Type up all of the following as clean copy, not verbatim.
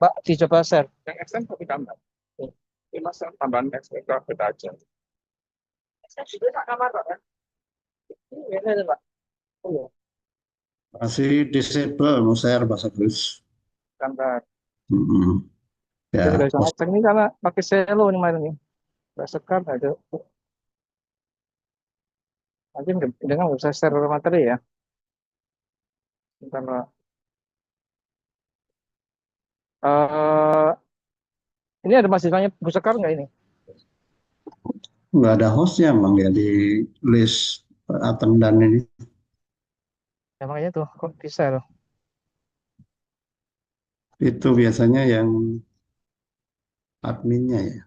Pak, dicoba share. Yang extend satu kamar. Ini mas tambahan extend beda aja. Extend itu tak kamar Pak kan? Ini Pak. Oh, iya. Masih disable, mau share bahasa Inggris. Kamar. Ya, Saya udah ngecek nih karena pakai selo nih main nih. Nggak sekar ada. Nanti dengan nggak bisa share materi ya. Bentar, Pak. Ini ada mahasiswanya Bu Sekar nggak ini? nggak ada hostnya emang ya di list attendant ini. Ya makanya tuh kok di share. Itu biasanya yang adminnya ya.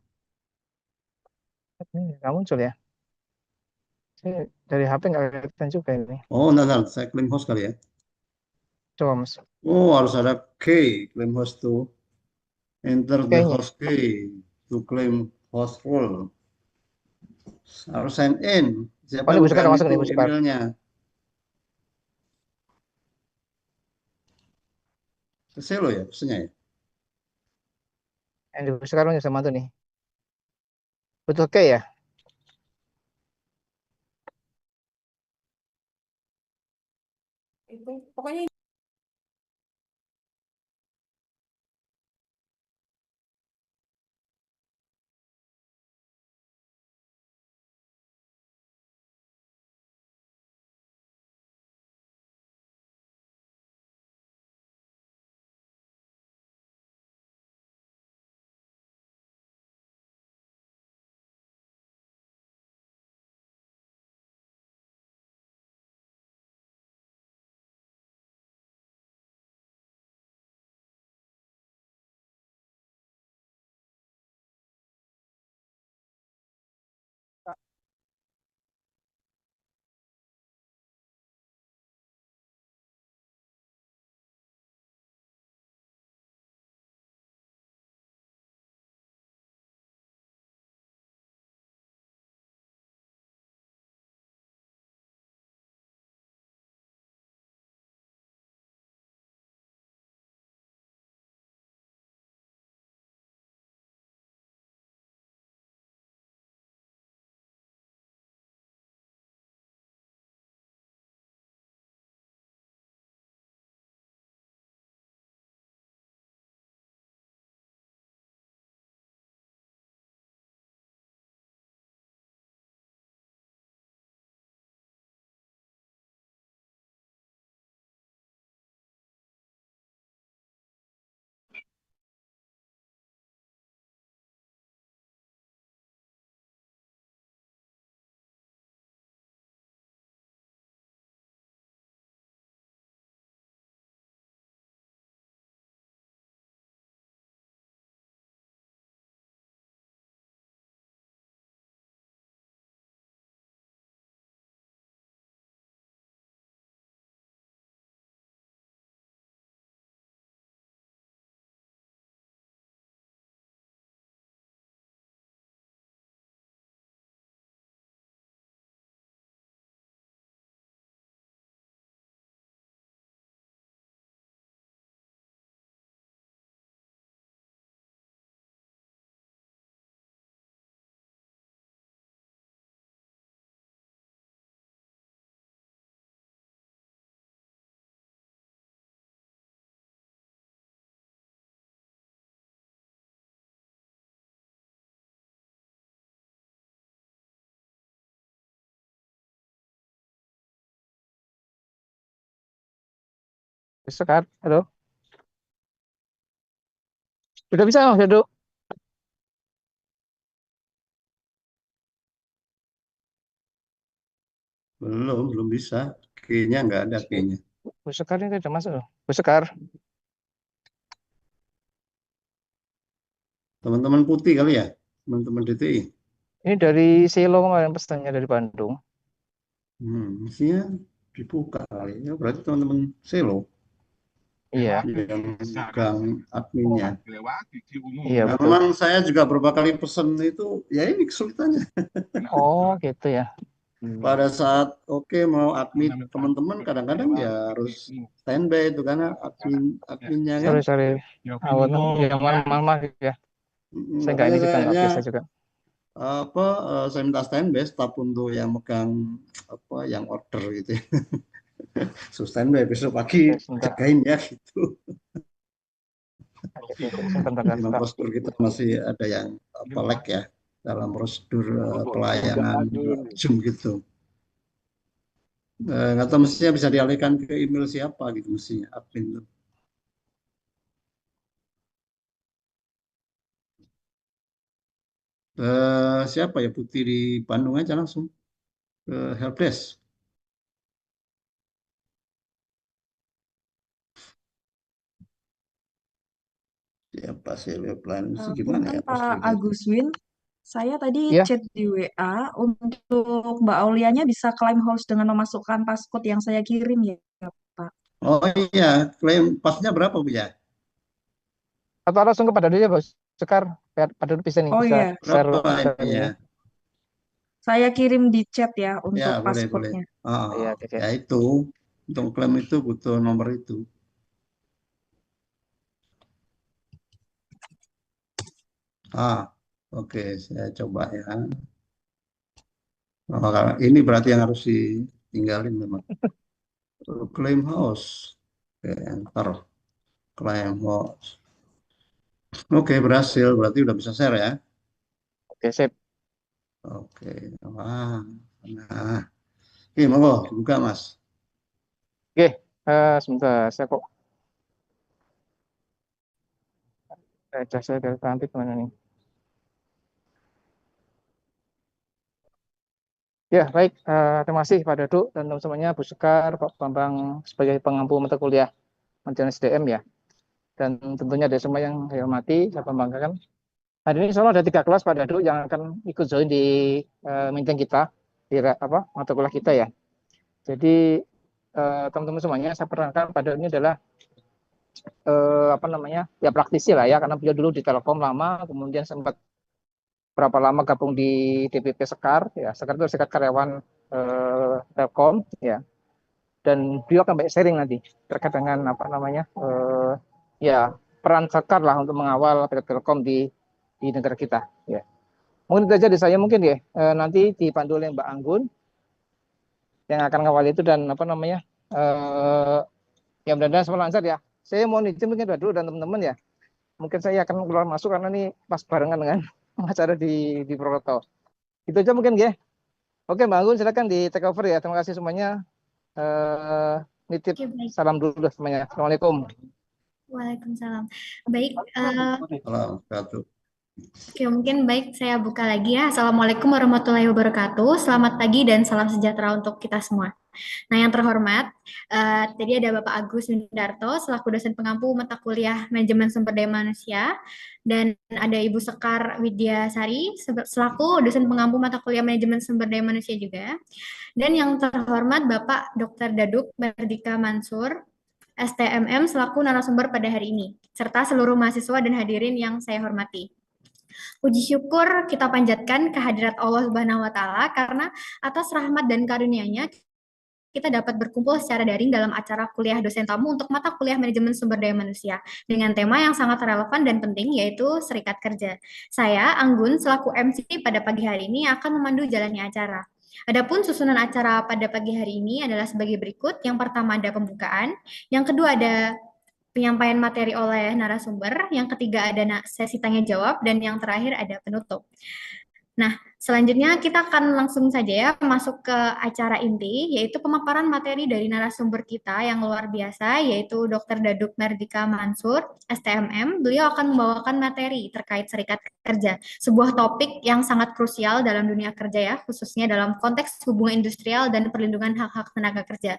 Ini nggak muncul ya. Saya dari HP nggak kelihatan juga ini. Oh, entar, saya klaim host kali ya. Coba Mas. Oh, harus ada key, klaim host tuh. Enter the Kayaknya. host key to claim host role. Harus sign in. Siapa Oh ini yang Bu Sekar pegang masuk itu nih Bu Sekar. emailnya? Selesai lo ya, pesennya ya. Yang di Bu Sekar bisa mantu nih. Betul oke ya? Itu pokoknya Bu Sekar, halo. Sudah bisa Mas Duduk? Belum bisa. Key-nya nggak ada key-nya. Bu Sekar ini udah masuk loh. Bu Sekar. Teman-teman putih kali ya, teman-teman DTI. Ini dari Selo kemarin pesannya dari Bandung. Mestinya dibuka kali ya. Berarti teman-teman Selo Iya. yang pegang adminnya. Iya Nah, betul. memang saya juga beberapa kali pesen itu, ya ini kesulitannya. Oh gitu ya. pada saat mau admit teman-teman kadang-kadang ya harus standby itu karena adminnya kan. Sorry. Awal ya maaf ya. Saya nggak Makanya ini saya juga nggak hanya biasa juga. saya minta standby staf untuk yang megang yang order gitu ya. So standby besok pagi Oke, sebentar. jagain ya gitu. Sebentar. Memang prosedur kita masih ada yang lag ya dalam prosedur pelayanan Zoom gitu. Nggak tahu mestinya bisa dialihkan ke email siapa gitu mestinya admin tuh. Siapa ya Putih di Bandung aja langsung ke helpdesk. Siapa sih plan sih gimana Punten ya Pak prosedurnya itu? Agus Win, saya tadi Iya, chat di WA untuk Mbak Aulianya bisa claim host dengan memasukkan passcode yang saya kirim ya, Pak. Oh iya, klaim pasnya berapa Bu ya? atau langsung kepada dia Bos Sekar, Pak Duduk bisa nih Oh bisa iya, Berapa share ini ya? ini. saya kirim di chat ya Ya untuk boleh. passcode-nya. Iya, oke. Ya itu untuk klaim itu butuh nomor itu. Oke, saya coba ya. Ini berarti yang harus ditinggalin memang. Claim house. Oke, enter. Claim house. Oke, berhasil. Berarti udah bisa share ya. Oke, sip. Oke. Wah. Nah. Oke, monggo dibuka Mas. Oke, sebentar saya kok saya dari cantik mana nih. Ya, baik. Terima kasih Pak Duduk dan teman-temannya, Bu Sekar, Pak Bambang sebagai pengampu mata kuliah manajemen SDM ya. Dan tentunya ada semua yang saya hormati, saya banggakan. Hari ini insya Allah ada 3 kelas Pak Duduk yang akan ikut join di meeting kita, di mata kuliah kita ya. Jadi teman-teman semuanya, saya perkenalkan Pak Duduk ini adalah ya praktisi lah ya, karena beliau dulu di Telkom lama, kemudian sempat berapa lama gabung di DPP Sekar ya. Sekar itu Serikat Karyawan Telkom ya, dan beliau akan banyak sharing nanti terkait dengan ya peran Sekar lah untuk mengawal PT Telkom di negara kita ya. Mungkin itu aja dari saya mungkin ya. Nanti dipandu oleh Mbak Anggun yang akan ngawal itu, dan ya mudah-mudahan semua lancar ya. Saya mohon izin mungkin dulu dan teman-teman ya, mungkin saya akan keluar masuk karena ini pas barengan dengan acara di Purwokerto. Itu aja mungkin ya. Oke Mbak Anggun, silakan di take over ya. Terima kasih semuanya. Nitip Oke, baik. salam dulu semuanya. Assalamualaikum. Waalaikumsalam. Baik, Assalamualaikum. oke, mungkin baik saya buka lagi ya. Assalamualaikum warahmatullahi wabarakatuh. Selamat pagi dan salam sejahtera untuk kita semua. Nah, yang terhormat, tadi ada Bapak Agus Windarto selaku dosen pengampu mata kuliah Manajemen Sumber Daya Manusia, dan ada Ibu Sekar Widyasari selaku dosen pengampu mata kuliah Manajemen Sumber Daya Manusia juga. Dan yang terhormat Bapak Dr. Daduk Merdika Mansur, STMM selaku narasumber pada hari ini, serta seluruh mahasiswa dan hadirin yang saya hormati. Puji syukur kita panjatkan kehadirat Allah Subhanahu wa Ta'ala karena atas rahmat dan karunia-Nya kita dapat berkumpul secara daring dalam acara kuliah dosen tamu untuk mata kuliah Manajemen Sumber Daya Manusia dengan tema yang sangat relevan dan penting, yaitu Serikat Kerja. Saya, Anggun, selaku MC pada pagi hari ini akan memandu jalannya acara. Adapun susunan acara pada pagi hari ini adalah sebagai berikut. Yang pertama ada pembukaan, yang kedua ada penyampaian materi oleh narasumber, yang ketiga ada sesi tanya jawab, dan yang terakhir ada penutup. Nah, selanjutnya kita akan langsung saja ya masuk ke acara inti, yaitu pemaparan materi dari narasumber kita yang luar biasa, yaitu Dr. Daduk Merdika Mansur, STMM. Beliau akan membawakan materi terkait serikat kerja, sebuah topik yang sangat krusial dalam dunia kerja ya, khususnya dalam konteks hubungan industrial dan perlindungan hak-hak tenaga kerja.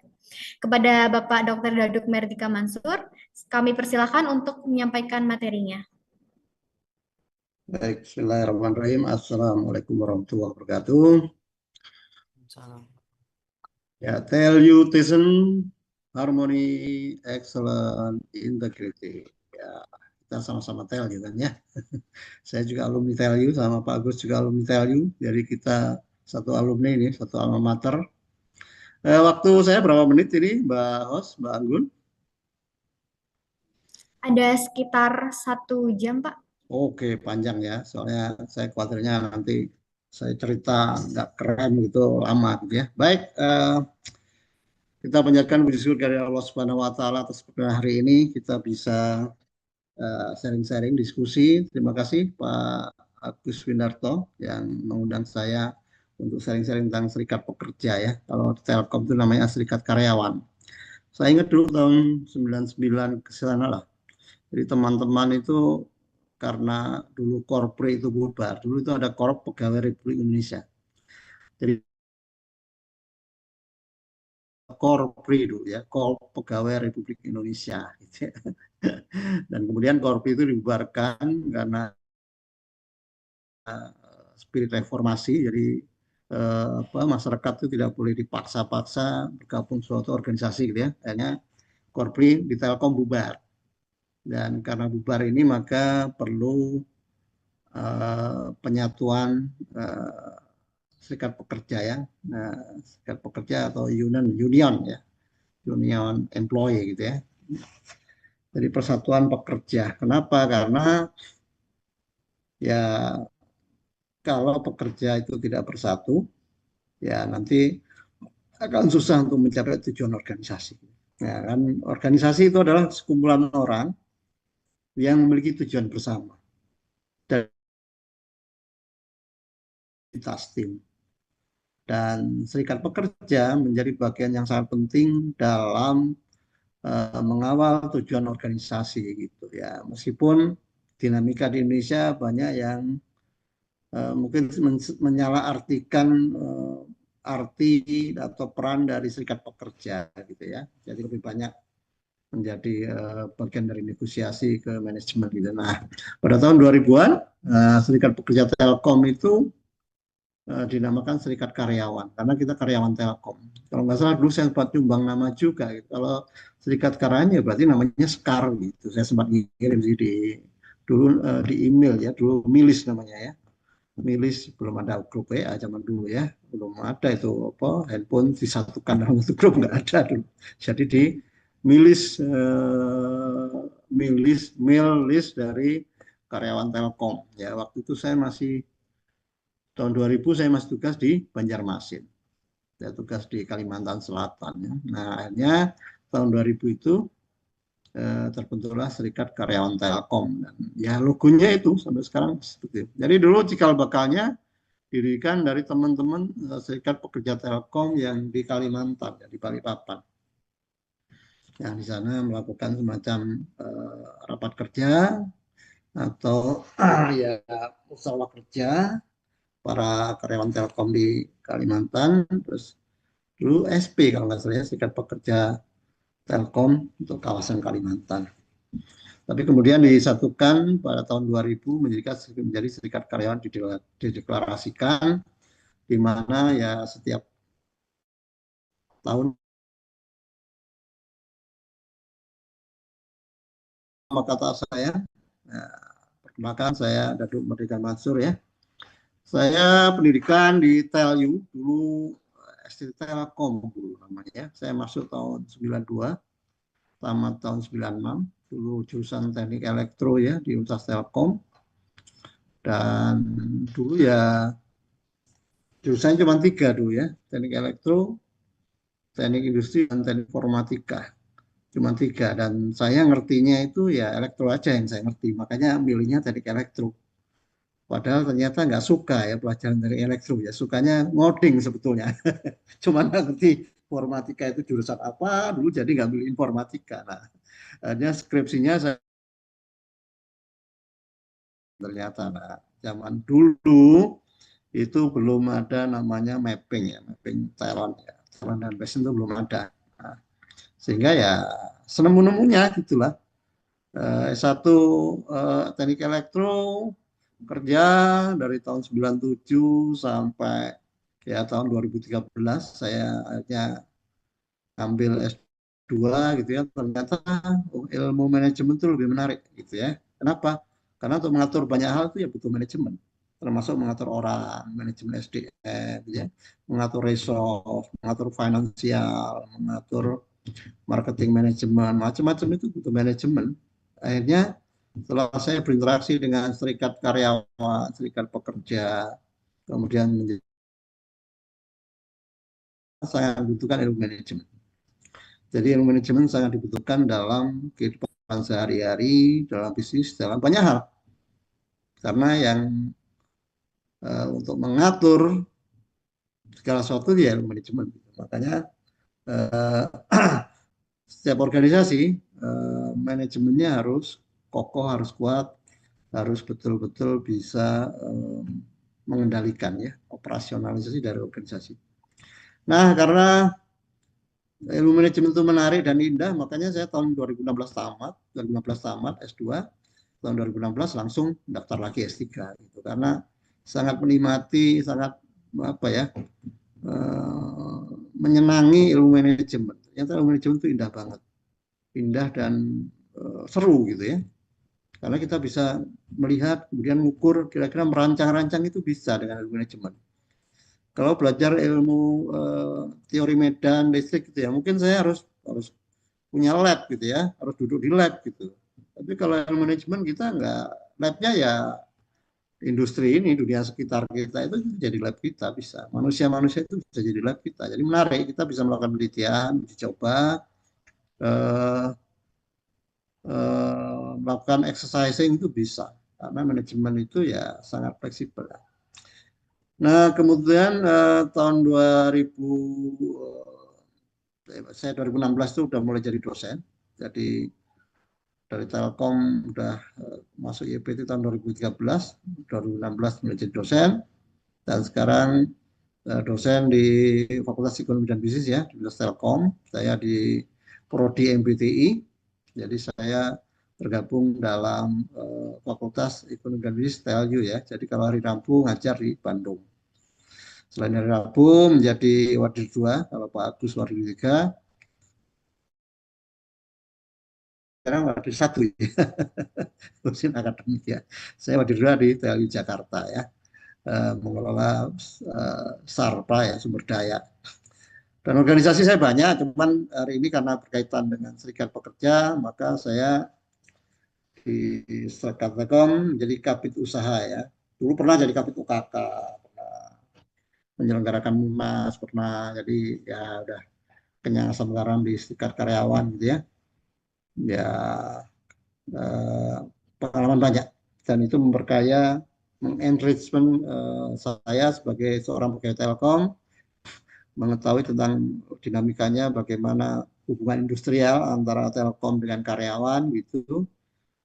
Kepada Bapak Dr. Daduk Merdika Mansur, kami persilahkan untuk menyampaikan materinya. Baik, bismillahirrahmanirrahim. Assalamualaikum warahmatullahi wabarakatuh. Salam. Ya, tell you Tyson, harmony, excellent, integrity. Ya, kita sama-sama tell you kan ya. Saya juga alumni tell you, sama Pak Agus juga alumni tell you. Jadi kita satu alumni ini, satu alma mater. Waktu saya berapa menit ini, Mbak Hos, Mbak Anggun? Ada sekitar 1 jam, Pak. Oke, panjang ya. Soalnya saya khawatirnya nanti saya cerita nggak keren gitu, lama gitu ya. Baik, kita panjatkan puji syukur dari Allah Subhanahu Wa Taala atas pada hari ini kita bisa sharing-sharing diskusi. Terima kasih Pak Agus Windarto yang mengundang saya untuk sharing-sharing tentang serikat pekerja ya. Kalau Telkom itu namanya serikat karyawan. Saya ingat dulu tahun 99 ke sana lah. Jadi teman-teman itu karena dulu Korpri itu bubar. Dulu itu ada Korp Pegawai Republik Indonesia. Jadi Korpri dulu ya, Korp Pegawai Republik Indonesia. Gitu ya. Dan kemudian Korpri itu dibubarkan karena spirit reformasi. Jadi masyarakat itu tidak boleh dipaksa-paksa bergabung suatu organisasi gitu ya. Akhirnya Korpri di Telkom bubar. Dan karena bubar ini maka perlu penyatuan serikat pekerja ya, serikat pekerja atau union ya, union employee gitu ya. Jadi persatuan pekerja. Kenapa? Karena ya kalau pekerja itu tidak bersatu, ya nanti akan susah untuk mencapai tujuan organisasi. Ya kan, organisasi itu adalah sekumpulan orang yang memiliki tujuan bersama dan tim. Dan serikat pekerja menjadi bagian yang sangat penting dalam mengawal tujuan organisasi gitu ya. Meskipun dinamika di Indonesia banyak yang mungkin menyalahartikan arti atau peran dari serikat pekerja gitu ya. Jadi lebih banyak menjadi bagian dari negosiasi ke manajemen gitu. Nah, pada tahun 2000-an serikat pekerja Telkom itu dinamakan serikat karyawan karena kita karyawan Telkom. Kalau nggak salah dulu saya sempat nyumbang nama juga gitu. Kalau serikat karyawan ya berarti namanya Sekar gitu. Saya sempat ngirim sih dulu di email ya, dulu Milis namanya ya. Milis belum ada grup WA zaman dulu ya, belum ada itu apa handphone disatukan dalam satu grup, nggak ada dulu. Jadi di Milis mail list dari karyawan Telkom ya. Waktu itu saya masih tahun 2000 saya masih tugas di Banjarmasin. Saya tugas di Kalimantan Selatan ya. Nah, akhirnya tahun 2000 itu terbentuklah Serikat Karyawan Telkom dan ya logonya itu sampai sekarang seperti itu. Jadi dulu cikal bakalnya didirikan dari teman-teman Serikat Pekerja Telkom yang di Kalimantan ya, di Balikpapan. Yang di sana melakukan semacam rapat kerja atau ya musyawarah kerja para karyawan Telkom di Kalimantan, terus dulu SP kalau nggak salah ya, Serikat Pekerja Telkom untuk kawasan Kalimantan. Tapi kemudian disatukan pada tahun 2000 menjadi Serikat Karyawan dideklarasikan, di mana ya setiap tahun kata saya, perkenalkan saya Daduk Merdeka Mansur ya. Saya pendidikan di TELU dulu, SD Telkom dulu namanya. Saya masuk tahun 92, tamat tahun 96. Dulu jurusan Teknik Elektro ya di Universitas Telkom. Dan dulu ya jurusannya cuma 3 dulu ya, Teknik Elektro, Teknik Industri, dan Teknik Informatika. Cuma 3 dan saya ngertinya itu ya elektro aja yang saya ngerti. Makanya milihnya Teknik Elektro. Padahal ternyata nggak suka ya pelajaran dari elektro ya, sukanya ngoding sebetulnya. Cuman nggak ngerti informatika itu jurusan apa, dulu jadi nggak milih informatika. Nah, akhirnya skripsinya saya ternyata zaman dulu itu belum ada namanya mapping ya, mapping talent ya, talent dan passion itu belum ada. Nah, sehingga ya senemu-nemunya gitulah. S1 teknik elektro, kerja dari tahun 97 sampai ya tahun 2013 saya akhirnya ambil S2 gitu ya. Ternyata ilmu manajemen itu lebih menarik gitu ya. Kenapa? Karena untuk mengatur banyak hal itu ya butuh manajemen. termasuk mengatur orang, manajemen SDM, ya, mengatur resource, mengatur finansial, mengatur marketing manajemen, macam-macam itu butuh manajemen. Akhirnya setelah saya berinteraksi dengan serikat karyawan, serikat pekerja, kemudian sangat dibutuhkan ilmu manajemen. Jadi ilmu manajemen sangat dibutuhkan dalam kehidupan sehari-hari, dalam bisnis, dalam banyak hal. Karena yang untuk mengatur segala sesuatu ya ilmu manajemen. Makanya setiap organisasi manajemennya harus kokoh, harus kuat, harus betul-betul bisa mengendalikan ya operasionalisasi dari organisasi. Nah, karena ilmu manajemen itu menarik dan indah, makanya saya tahun 2016 tamat S2, tahun 2016 langsung daftar lagi S3 gitu. Karena sangat menikmati, sangat apa ya, menyenangi ilmu manajemen. Ternyata ilmu manajemen itu indah banget, indah dan seru gitu ya. Karena kita bisa melihat, kemudian mengukur, kira-kira merancang-rancang itu bisa dengan ilmu manajemen. Kalau belajar ilmu teori medan listrik gitu ya, mungkin saya harus punya lab gitu ya, harus duduk di lab gitu. Tapi kalau ilmu manajemen kita nggak, labnya ya industri ini, dunia sekitar kita itu jadi lab kita, bisa. Manusia-manusia itu bisa jadi lab kita. Jadi menarik, kita bisa melakukan penelitian, dicoba, melakukan exercising itu bisa. Karena manajemen itu ya sangat fleksibel. Nah, kemudian tahun 2016 itu udah mulai jadi dosen. Jadi dari Telkom udah masuk YPT tahun 2013, 2016 mulai jadi dosen, dan sekarang dosen di Fakultas Ekonomi dan Bisnis ya, di Telkom. Saya di Prodi MBTI, jadi saya tergabung dalam Fakultas Ekonomi dan Bisnis TELU ya. Jadi kalau hari Rabu ngajar di Bandung. Selain hari Rabu menjadi Wadir 2, kalau Pak Agus Wadir 3. Sekarang Wadir 1 ya. Dosen akademik ya. Saya Wadir 2 di TELU Jakarta ya. Mengelola SARPA ya, sumber daya. Dan organisasi saya banyak, cuman hari ini karena berkaitan dengan serikat pekerja, maka saya di Serikat Telkom menjadi kabit usaha ya. Dulu pernah jadi kabit UKK, pernah menyelenggarakan MUNAS, pernah jadi ya udah kenyang asam garam di serikat karyawan gitu ya. Ya pengalaman banyak dan itu memperkaya, mengenrichment saya sebagai seorang pegawai Telkom, mengetahui tentang dinamikanya, bagaimana hubungan industrial antara Telkom dengan karyawan gitu,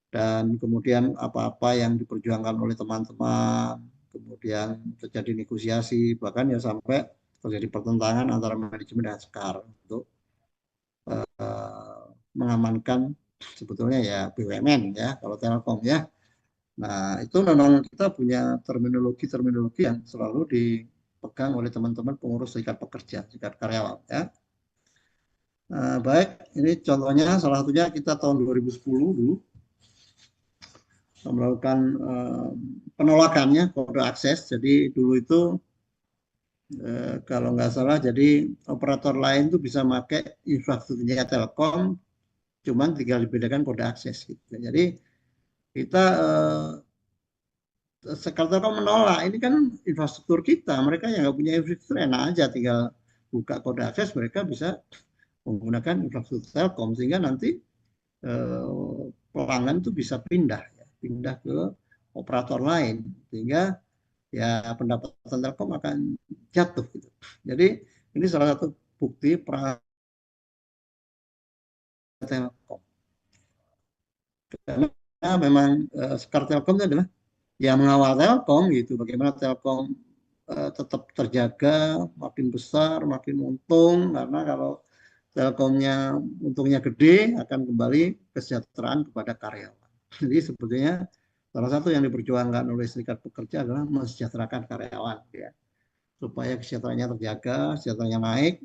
dan kemudian apa-apa yang diperjuangkan oleh teman-teman, kemudian terjadi negosiasi, bahkan ya sampai terjadi pertentangan antara manajemen dan Sekar untuk mengamankan sebetulnya ya BUMN ya, kalau Telkom ya. Nah, itu memang kita punya terminologi yang selalu dipegang oleh teman-teman pengurus serikat pekerja, serikat karyawan ya. Nah, baik, ini contohnya salah satunya kita tahun 2010 dulu melakukan penolakannya kode akses. Jadi dulu itu kalau nggak salah, jadi operator lain tuh bisa pakai infrastrukturnya Telkom, cuman tinggal dibedakan kode akses gitu. Jadi kita Telkom menolak, ini kan infrastruktur kita, mereka yang nggak punya infrastruktur enak aja tinggal buka kode akses, mereka bisa menggunakan infrastruktur Telkom sehingga nanti pelanggan itu bisa pindah ke operator lain, sehingga ya pendapatan Telkom akan jatuh gitu. Jadi ini salah satu bukti Telkom. Karena memang Sekar Telkom itu adalah yang mengawal Telkom gitu, bagaimana Telkom tetap terjaga, makin besar, makin untung, karena kalau Telkomnya untungnya gede, akan kembali kesejahteraan kepada karyawan. Jadi sebetulnya salah satu yang diperjuangkan oleh serikat pekerja adalah mensejahterakan karyawan ya, supaya kesejahteraannya terjaga, kesejahteraannya naik,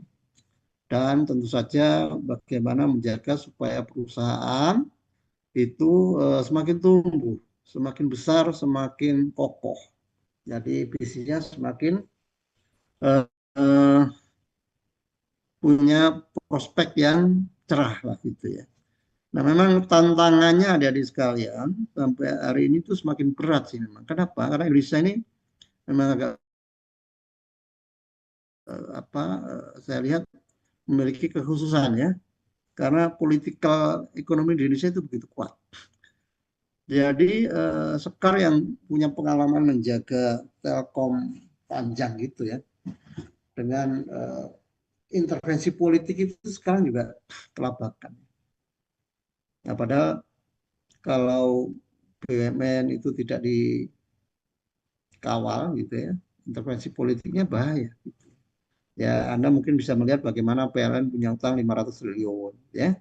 dan tentu saja bagaimana menjaga supaya perusahaan itu semakin tumbuh, semakin besar, semakin kokoh. Jadi bisnisnya semakin eh, eh, punya prospek yang cerah lah gitu ya. Nah, memang tantangannya ada di sekalian sampai hari ini tuh semakin berat sih memang. Kenapa? Karena Indonesia ini memang agak saya lihat memiliki kekhususan ya. Karena politikal ekonomi di Indonesia itu begitu kuat. Jadi Sekar yang punya pengalaman menjaga Telkom panjang gitu ya, dengan intervensi politik itu sekarang juga kelabakan. Nah, padahal kalau BUMN itu tidak dikawal gitu ya, intervensi politiknya bahaya. Gitu. Ya, Anda mungkin bisa melihat bagaimana PLN punya utang 500 triliun ya.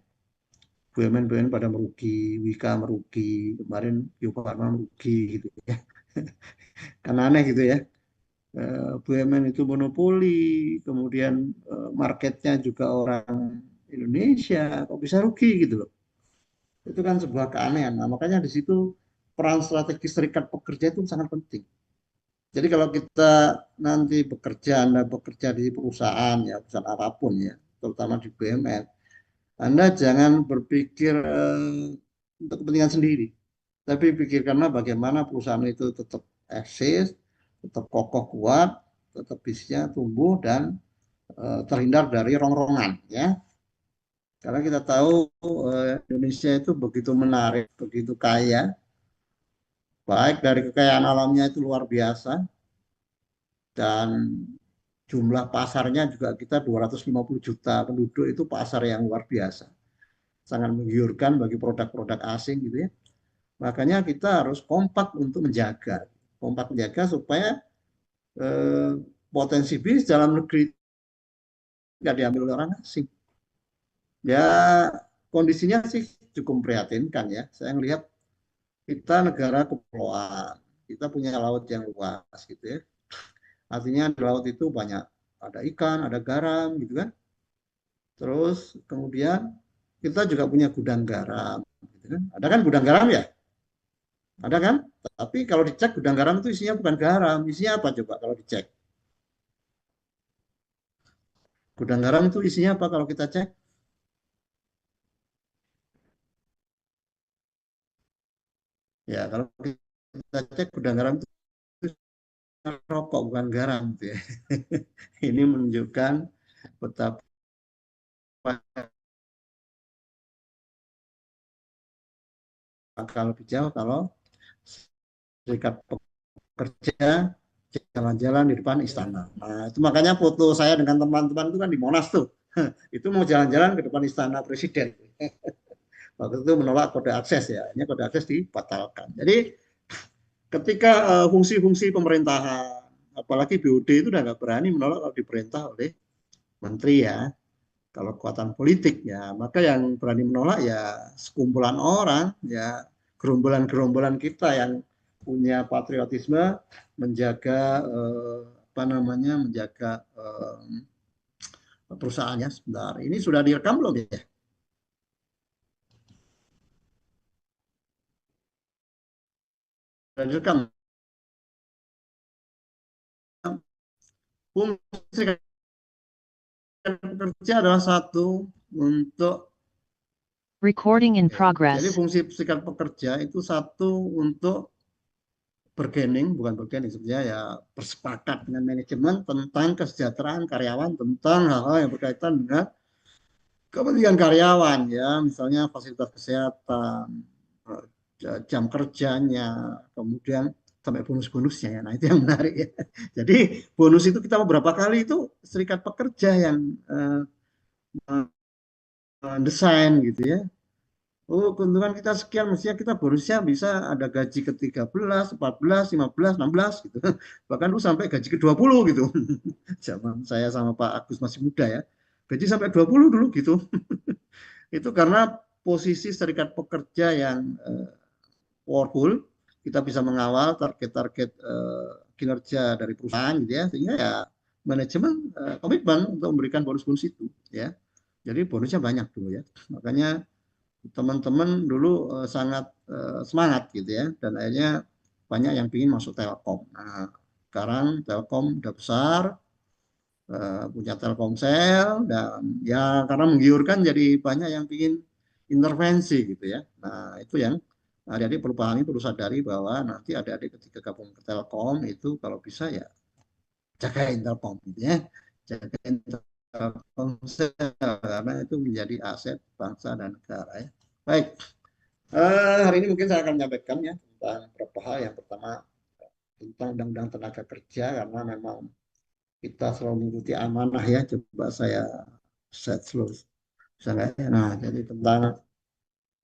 BUMN pada merugi, Wika merugi, kemarin Bio Farma merugi gitu ya. Kan aneh gitu ya. BUMN itu monopoli, kemudian marketnya juga orang Indonesia, kok bisa rugi gitu loh. Itu kan sebuah keanehan. Nah, makanya di situ peran strategis serikat pekerja itu sangat penting. Jadi kalau kita nanti bekerja, Anda bekerja di perusahaan ya, perusahaan apapun ya, terutama di BUMN, Anda jangan berpikir untuk kepentingan sendiri, tapi pikirkanlah bagaimana perusahaan itu tetap eksis, tetap kokoh kuat, tetap bisnisnya tumbuh dan terhindar dari rongrongan ya. Karena kita tahu Indonesia itu begitu menarik, begitu kaya, baik dari kekayaan alamnya itu luar biasa dan jumlah pasarnya juga kita 250 juta penduduk, itu pasar yang luar biasa. Sangat menggiurkan bagi produk-produk asing gitu ya. Makanya kita harus kompak untuk menjaga. Kompak menjaga supaya potensi bisnis dalam negeri nggak diambil oleh orang asing. Ya, kondisinya sih cukup memprihatinkan ya. Saya melihat kita negara kepulauan, kita punya laut yang luas gitu ya. Artinya di laut itu banyak, ada ikan, ada garam gitu kan. Terus kemudian kita juga punya gudang garam gitu kan. Ada kan gudang garam ya? Ada kan? Tapi kalau dicek gudang garam itu isinya bukan garam, isinya apa coba kalau dicek? Gudang garam itu isinya apa kalau kita cek? Ya, kalau kita cek gudang garam itu rokok bukan garam gitu ya. Ini menunjukkan betapa akan lebih jauh kalau serikat pekerja jalan-jalan di depan istana. Nah, itu makanya foto saya dengan teman-teman itu kan di Monas tuh. Itu mau jalan-jalan ke depan istana presiden. Waktu itu menolak kode akses ya. Ini kode akses dibatalkan. Jadi ketika fungsi-fungsi pemerintahan, apalagi BUD itu udah nggak berani menolak kalau diperintah oleh menteri ya. Kalau kekuatan politik ya, maka yang berani menolak ya sekumpulan orang, ya gerombolan-gerombolan kita yang punya patriotisme menjaga menjaga perusahaannya. Sebentar, ini sudah direkam belum ya? Sudah direkam. Fungsi kerja adalah satu untuk Recording in jadi progress. fungsi serikat pekerja itu satu untuk bergening, bukan bergening sebenarnya ya, bersepakat dengan manajemen tentang kesejahteraan karyawan, tentang hal-hal yang berkaitan dengan kepentingan karyawan ya, misalnya fasilitas kesehatan, jam kerjanya, kemudian sampai bonus-bonusnya ya. Nah, itu yang menarik ya. Jadi bonus itu kita beberapa kali itu serikat pekerja yang desain gitu ya. Oh, keuntungan kita sekian, mestinya kita bonusnya bisa ada gaji ke-13, 14, 15, 16 gitu. Bahkan tuh sampai gaji ke-20 gitu. Zaman saya sama Pak Agus masih muda ya. Gaji sampai 20 dulu gitu. Itu karena posisi serikat pekerja yang powerful, kita bisa mengawal target-target kinerja dari perusahaan gitu ya. Sehingga ya manajemen komitmen untuk memberikan bonus-bonus itu ya. Jadi bonusnya banyak dulu ya. Makanya teman-teman dulu sangat semangat gitu ya, dan akhirnya banyak yang ingin masuk Telkom. Nah, sekarang Telkom udah besar, punya Telkomsel, dan ya karena menggiurkan jadi banyak yang ingin intervensi gitu ya. Nah itu yang adik-adik perlu pahami, perlu sadari bahwa nanti adik-adik ketika gabung ke Telkom itu kalau bisa ya jagain Telkom gitu ya, jagain Telkomsel karena itu menjadi aset bangsa dan negara ya. Baik, hari ini mungkin saya akan menyampaikan ya tentang beberapa hal. Yang pertama tentang undang-undang tenaga kerja, karena memang kita selalu mengikuti amanah ya. Coba saya set seluruh. Nah, jadi tentang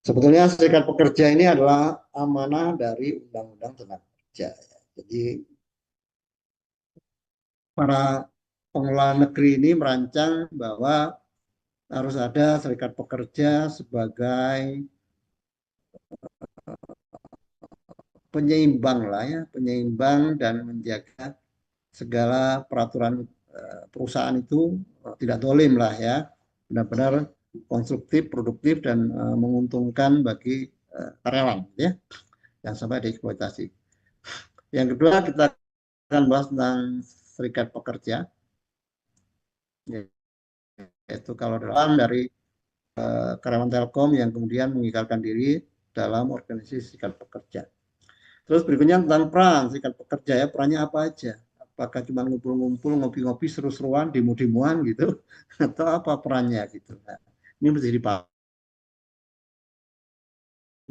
sebetulnya serikat pekerja ini adalah amanah dari undang-undang tenaga kerja. Jadi para pengelola negeri ini merancang bahwa harus ada serikat pekerja sebagai penyeimbang lah ya, penyeimbang dan menjaga segala peraturan perusahaan itu tidak dolim lah ya, benar-benar konstruktif, produktif dan menguntungkan bagi karyawan ya, yang sampai dieksploitasi. Yang kedua kita akan bahas tentang serikat pekerja, yaitu kalau dalam dari karyawan Telkom yang kemudian mengikrarkan diri dalam organisasi serikat pekerja. Terus berikutnya tentang peran serikat pekerja ya, perannya apa aja? Apakah cuma ngumpul-ngumpul, ngopi-ngopi, seru-seruan, demo-demoan gitu, atau apa perannya gitu? Nah, ini mesti dipahami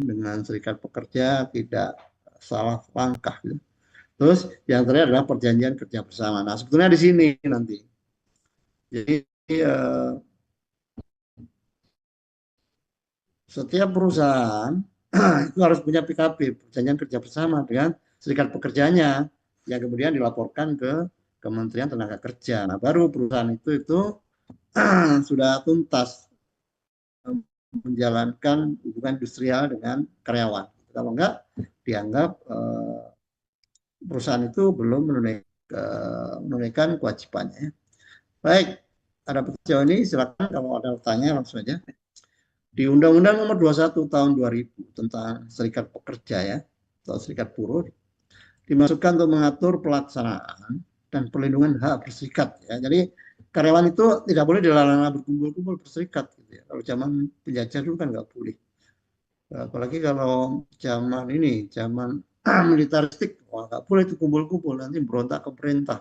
dengan serikat pekerja tidak salah langkah. Gitu. Terus yang terakhir adalah perjanjian kerja bersama. Nah sebetulnya di sini nanti, jadi setiap perusahaan itu harus punya PKB, perjanjian kerja bersama dengan serikat pekerjanya, yang kemudian dilaporkan ke Kementerian Tenaga Kerja. Nah, baru perusahaan itu sudah tuntas menjalankan hubungan industrial dengan karyawan. Kalau enggak, dianggap perusahaan itu belum menunaikan kewajibannya. Baik, ada sejauh ini silakan kalau ada pertanyaan langsung saja. Di Undang-Undang Nomor 21 Tahun 2000 tentang Serikat Pekerja ya, atau Serikat Buruh, dimasukkan untuk mengatur pelaksanaan dan perlindungan hak berserikat ya. Jadi karyawan itu tidak boleh dilarang berkumpul-kumpul berserikat gitu ya. Kalau zaman penjajah dulu kan nggak boleh. Apalagi kalau zaman ini, zaman militeristik, wah nggak boleh itu kumpul-kumpul, nanti berontak ke perintah.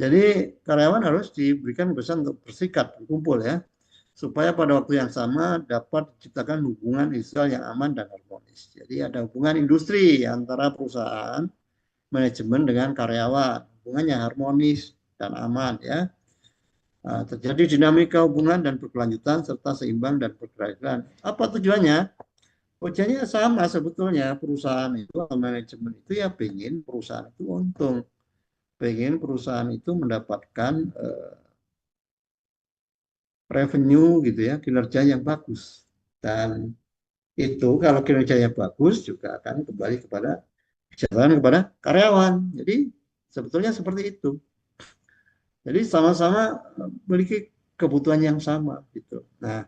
Jadi karyawan harus diberikan kebebasan untuk berserikat, berkumpul ya, supaya pada waktu yang sama dapat diciptakan hubungan industrial yang aman dan harmonis. Jadi ada hubungan industri antara perusahaan, manajemen dengan karyawan, hubungannya harmonis dan aman ya. Terjadi dinamika hubungan dan berkelanjutan serta seimbang dan berkeadilan. Apa tujuannya? Tujuannya sama sebetulnya, perusahaan itu, manajemen itu ya pengen perusahaan itu untung, pengen perusahaan itu mendapatkan revenue gitu ya, kinerja yang bagus. Dan itu kalau kinerjanya bagus juga akan kembali kepada kesejahteraan kepada karyawan. Jadi sebetulnya seperti itu. Jadi sama-sama memiliki kebutuhan yang sama gitu. Nah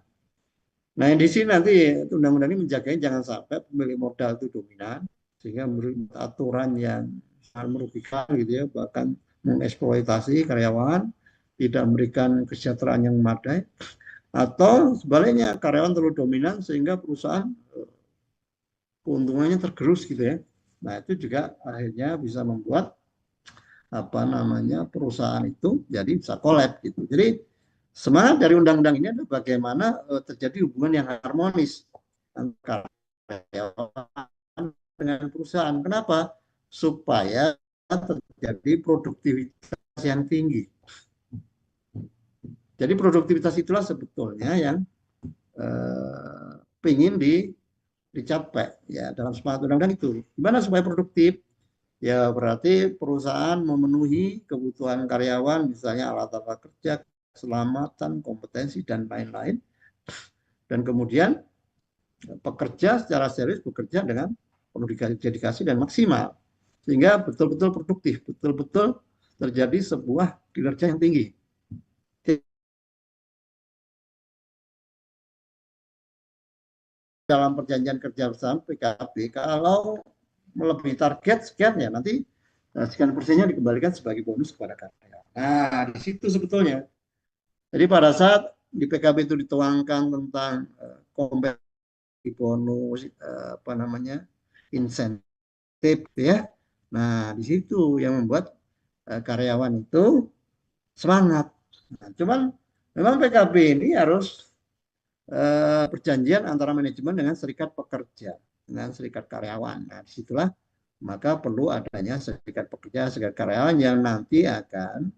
yang di sini nanti undang-undang ini menjaganya jangan sampai pemilik modal itu dominan sehingga memberi aturan yang sangat merugikan gitu ya, bahkan mengeksploitasi karyawan, tidak memberikan kesejahteraan yang memadai, atau sebaliknya karyawan terlalu dominan sehingga perusahaan keuntungannya tergerus gitu ya. Nah itu juga akhirnya bisa membuat perusahaan itu jadi bisa kolab gitu. Jadi semangat dari undang-undang ini adalah bagaimana terjadi hubungan yang harmonis antara karyawan dengan perusahaan. Kenapa? Supaya terjadi produktivitas yang tinggi. Jadi produktivitas itulah sebetulnya yang ingin dicapai ya dalam semangat undang-undang itu. Gimana supaya produktif? Ya berarti perusahaan memenuhi kebutuhan karyawan, misalnya alat-alat kerja, keselamatan, kompetensi, dan lain-lain. Dan kemudian pekerja secara serius bekerja dengan penuh dedikasi dan maksimal. Sehingga betul-betul produktif, betul-betul terjadi sebuah kinerja yang tinggi. Dalam perjanjian kerja bersama PKB, kalau melebihi target sekian ya nanti Nah, sekian persennya dikembalikan sebagai bonus kepada karyawan. Nah, di situ sebetulnya. Jadi pada saat di PKB itu dituangkan tentang kompensasi bonus, apa namanya, insentif, ya. Nah, di situ yang membuat karyawan itu semangat. Nah, cuman memang PKB ini harus perjanjian antara manajemen dengan serikat pekerja, dengan serikat karyawan. Nah, disitulah maka perlu adanya serikat pekerja, serikat karyawan yang nanti akan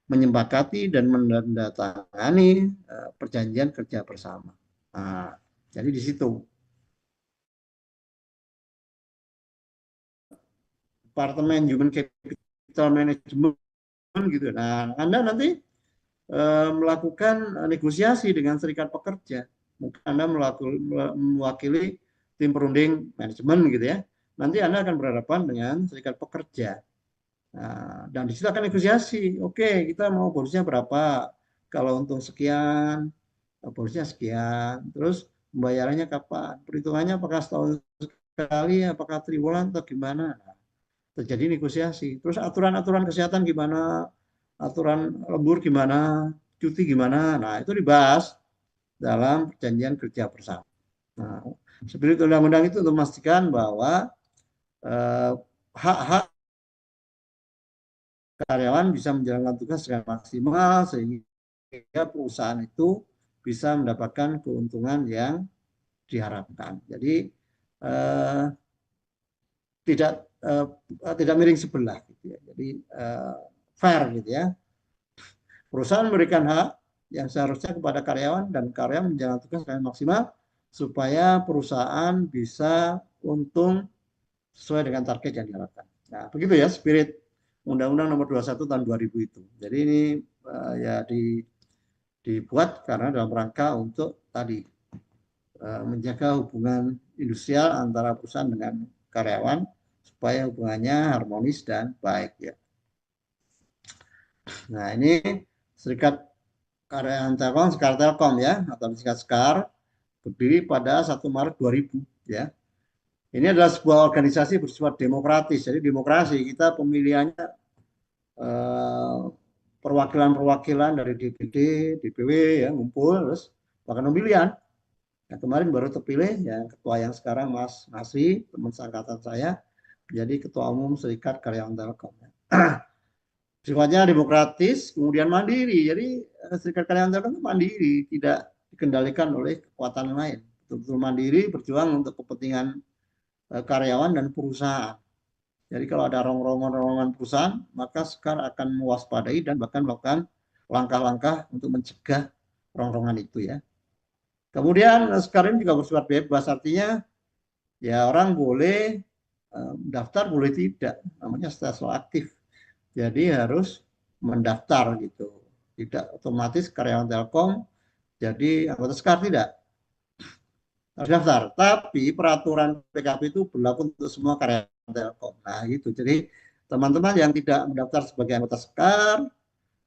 menyepakati dan menandatangani perjanjian kerja bersama. Nah, jadi di situ Departemen Human Capital Management gitu. Nah, Anda nanti melakukan negosiasi dengan serikat pekerja. Mungkin Anda mewakili tim perunding manajemen gitu ya. Nanti Anda akan berhadapan dengan serikat pekerja. Nah, dan di situ akan negosiasi. Oke, kita mau bonusnya berapa? Kalau untung sekian, bonusnya sekian. Terus pembayarannya kapan? Perhitungannya apakah setahun sekali, apakah triwulan atau gimana? Nah, terjadi negosiasi. Terus aturan-aturan kesehatan gimana? Aturan lembur gimana? Cuti gimana? Nah, itu dibahas dalam perjanjian kerja bersama. Nah, spirit undang-undang itu untuk memastikan bahwa hak-hak karyawan bisa menjalankan tugas dengan maksimal sehingga perusahaan itu bisa mendapatkan keuntungan yang diharapkan. Jadi tidak miring sebelah gitu ya. Jadi fair gitu ya. Perusahaan memberikan hak yang seharusnya kepada karyawan dan karyawan menjalankan tugas dengan maksimal supaya perusahaan bisa untung sesuai dengan target yang diharapkan. Nah, begitu ya spirit Undang-Undang Nomor 21 tahun 2000 itu. Jadi ini ya dibuat karena dalam rangka untuk tadi menjaga hubungan industrial antara perusahaan dengan karyawan supaya hubungannya harmonis dan baik ya. Nah, ini Serikat Karyawan Telkom, Sekar Telkom ya, atau disingkat Sekar, berdiri pada 1 Maret 2000 ya. Ini adalah sebuah organisasi bersifat demokratis. Jadi demokrasi kita pemilihannya perwakilan-perwakilan dari DPD, DPW ya ngumpul terus bahkan pemilihan. Nah, kemarin baru terpilih ya ketua yang sekarang Mas Nasri, teman seangkatan saya, jadi ketua umum Serikat Karyawan Telkom. Sifatnya demokratis, kemudian mandiri. Jadi Serikat Karyawan Telkom itu mandiri, tidak dikendalikan oleh kekuatan lain. Betul-betul mandiri, berjuang untuk kepentingan karyawan dan perusahaan. Jadi kalau ada rongrongan perusahaan, maka Sekar akan mewaspadai dan bahkan melakukan langkah-langkah untuk mencegah rongrongan itu ya. Kemudian Sekar ini juga bersifat bebas, artinya ya orang boleh daftar, boleh tidak, namanya status aktif. Jadi harus mendaftar gitu, tidak otomatis karyawan Telkom jadi anggota Sekar, tidak. Harus daftar, tapi peraturan PKB itu berlaku untuk semua karyawan Telkom. Nah, gitu. Jadi teman-teman yang tidak mendaftar sebagai anggota Sekar,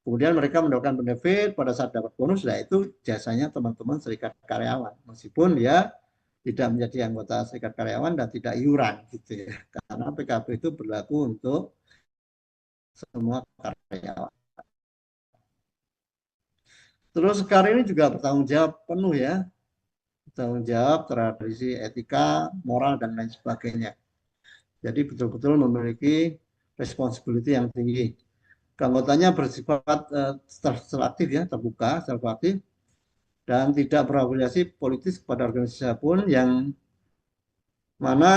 kemudian mereka mendapatkan benefit pada saat dapat bonus, nah itu jasanya teman-teman serikat karyawan, meskipun dia tidak menjadi anggota serikat karyawan dan tidak iuran, gitu ya. Karena PKB itu berlaku untuk semua karyawan. Terus Sekar ini juga bertanggung jawab penuh ya, bertanggung jawab terhadap sisi etika, moral, dan lain sebagainya. Jadi betul-betul memiliki responsibility yang tinggi. Keanggotanya bersifat selektif ya, terbuka, selektif, dan tidak berafiliasi politis kepada organisasi pun yang mana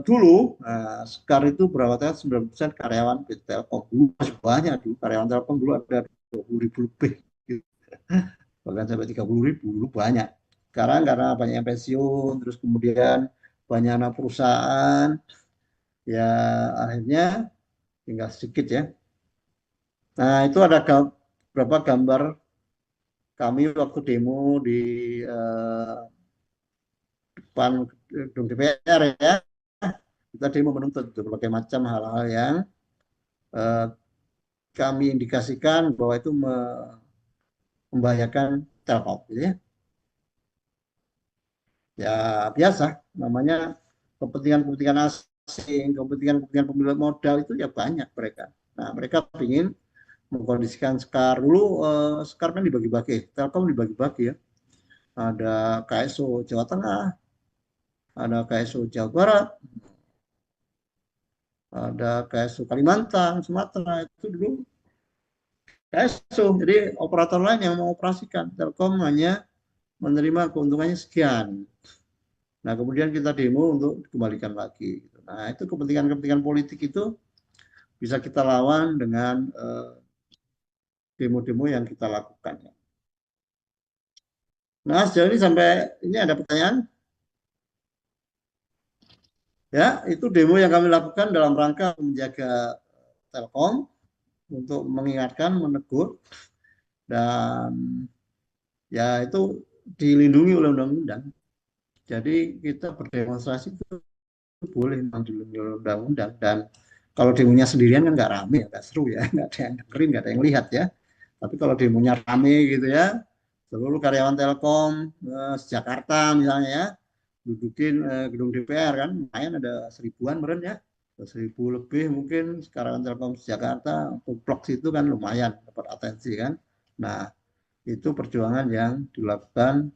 dulu Sekar itu berawalkan 90% karyawan PT Telkom. Dulu masih banyak dulu, karyawan Telkom dulu ada 20.000 lebih. Bahkan sampai 30.000 dulu banyak. Sekarang karena banyak yang pensiun, terus kemudian banyak anak perusahaan, ya akhirnya tinggal sedikit ya. Nah, itu ada beberapa gambar kami waktu demo di depan gedung DPR ya. Kita demo menuntut berbagai macam hal-hal yang kami indikasikan bahwa itu membahayakan Telkom ya. Ya biasa, namanya kepentingan-kepentingan asing, kepentingan pemilik modal itu ya banyak mereka. Nah, mereka ingin mengkondisikan Sekar. Dulu Sekar kan dibagi-bagi, Telkom dibagi-bagi ya. Ada KSO Jawa Tengah, ada KSO Jawa Barat, ada KSO Kalimantan, Sumatera, itu dulu KSO. Jadi operator lain yang mengoperasikan. Telkom hanya menerima keuntungannya sekian. Nah, kemudian kita demo untuk dikembalikan lagi. Nah, itu kepentingan-kepentingan politik itu bisa kita lawan dengan demo-demo yang kita lakukan. Nah, sejauh ini sampai ini ada pertanyaan? Ya, itu demo yang kami lakukan dalam rangka menjaga Telkom untuk mengingatkan, menegur, dan ya itu dilindungi oleh undang-undang. Jadi kita berdemonstrasi itu boleh memang dilindungi oleh undang-undang, dan kalau demonya sendirian kan nggak rame, nggak seru ya, nggak ada yang dengerin, nggak ada yang lihat ya. Tapi kalau demonya rame gitu ya, seluruh karyawan Telkom Jakarta misalnya ya, dudukin gedung DPR kan, lumayan ada 1000-an meren ya, 1000 lebih mungkin karyawan Telkom Jakarta, kompleks itu kan lumayan dapat atensi kan. Nah, itu perjuangan yang dilakukan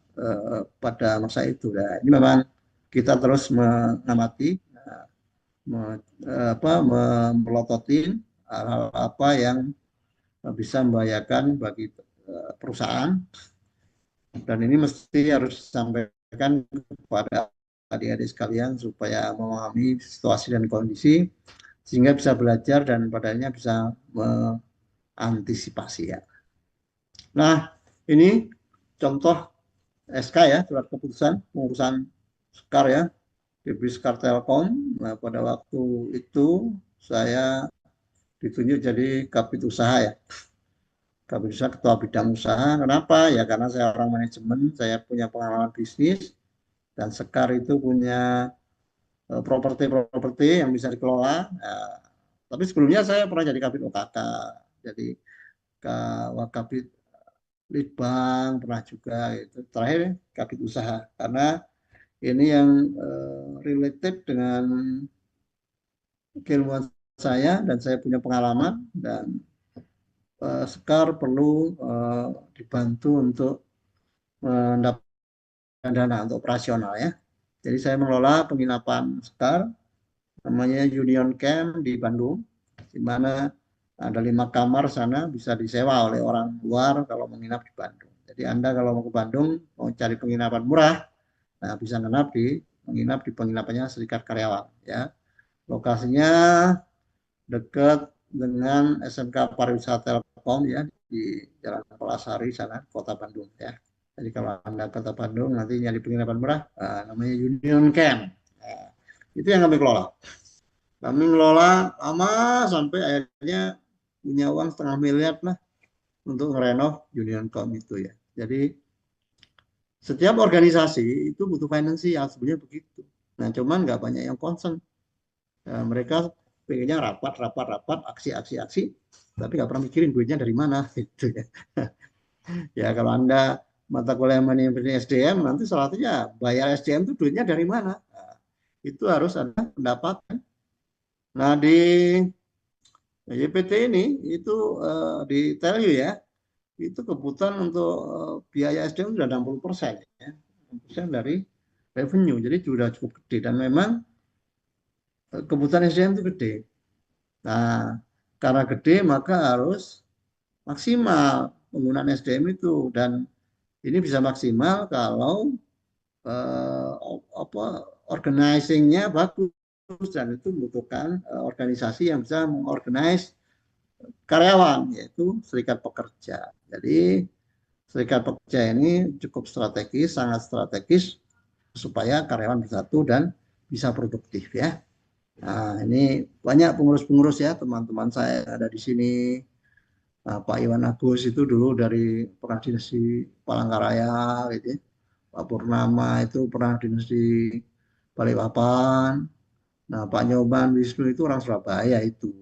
pada masa itu. Nah, ini memang kita terus mengamati, melototin hal apa yang bisa membahayakan bagi perusahaan, dan ini mesti harus disampaikan kepada adik-adik sekalian supaya memahami situasi dan kondisi sehingga bisa belajar dan padanya bisa mengantisipasi ya. Nah, ini contoh SK ya, surat keputusan pengurusan Sekar ya, DP Sekar Telkom. Nah, pada waktu itu saya ditunjuk jadi kabid usaha ya. Kabid usaha, ketua bidang usaha. Kenapa? Ya karena saya orang manajemen, saya punya pengalaman bisnis, dan Sekar itu punya properti yang bisa dikelola. Nah, tapi sebelumnya saya pernah jadi kabid OKK, jadi kabid Litbang pernah juga. Itu terakhir kabid usaha, karena ini yang related dengan keilmuan saya dan saya punya pengalaman, dan Sekar perlu dibantu untuk mendapatkan dana untuk operasional ya. Jadi saya mengelola penginapan Sekar, namanya Union Camp di Bandung, di mana ada 5 kamar sana bisa disewa oleh orang luar kalau menginap di Bandung. Jadi Anda kalau mau ke Bandung mau cari penginapan murah, nah bisa menginap di penginapannya Serikat Karyawan ya. Lokasinya dekat dengan SMK Pariwisata Telkom ya, di Jalan Palasari sana, Kota Bandung ya. Jadi kalau Anda ke Kota Bandung nanti nyari penginapan murah, namanya Union Camp. Nah, itu yang kami kelola. Kami ngelola lama sampai akhirnya punya uang 0,5 miliar lah untuk ngerenov Union Camp itu ya. Jadi setiap organisasi itu butuh finansial, sebenarnya begitu. Nah, cuman nggak banyak yang concern. Nah, mereka pengennya rapat, aksi, tapi nggak pernah mikirin duitnya dari mana gitu ya. Ya kalau Anda mata kuliah manajemen SDM, nanti salah satunya bayar SDM itu duitnya dari mana? Nah, itu harus ada pendapatan. Nah, di YPT ini itu di Telyu ya, itu kebutuhan untuk biaya SDM sudah 60% ya, 60% dari revenue, jadi sudah cukup gede, dan memang kebutuhan SDM itu gede. Nah, karena gede maka harus maksimal penggunaan SDM itu, dan ini bisa maksimal kalau organizing-nya bagus, dan itu membutuhkan organisasi yang bisa mengorganize karyawan, yaitu serikat pekerja. Jadi serikat pekerja ini cukup strategis, sangat strategis supaya karyawan bersatu dan bisa produktif ya. Nah, ini banyak pengurus-pengurus ya, teman-teman saya ada di sini. Pak Iwan Agus itu dulu dari pernah dinas di Palangkaraya gitu ya. Pak Purnama itu pernah dinas di Balikpapan. Nah, Pak Nyoman Wisnu itu orang Surabaya itu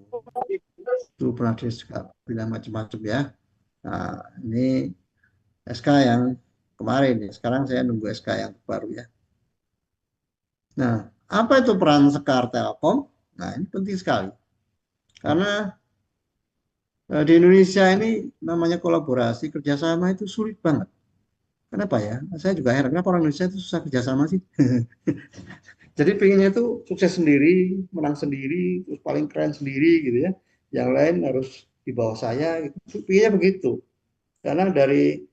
pernah dinas juga, bilang macam-macam ya. Nah, ini SK yang kemarin ya. Sekarang saya nunggu SK yang baru ya. Nah, Apa itu peran Sekar Telkom? Nah, ini penting sekali. Karena di Indonesia ini namanya kolaborasi, kerjasama itu sulit banget. Kenapa ya? Saya juga heran, kenapa orang Indonesia itu susah kerjasama sih? Jadi pengennya itu sukses sendiri, menang sendiri, terus paling keren sendiri gitu ya. Yang lain harus di bawah saya gitu. Pengennya begitu. Karena dari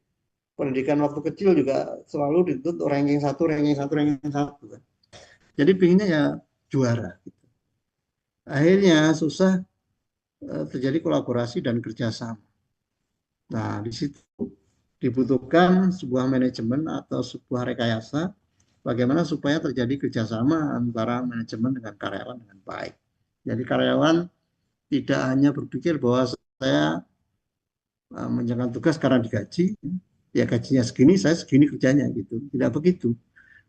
pendidikan waktu kecil juga selalu dituntut ranking satu, ranking satu, ranking satu kan. Jadi pengennya ya juara. Gitu. Akhirnya susah terjadi kolaborasi dan kerjasama. Nah, di situ dibutuhkan sebuah manajemen atau sebuah rekayasa bagaimana supaya terjadi kerjasama antara manajemen dengan karyawan dengan baik. Jadi karyawan tidak hanya berpikir bahwa saya menjalankan tugas karena digaji, ya gajinya segini, saya segini kerjanya gitu. Tidak begitu.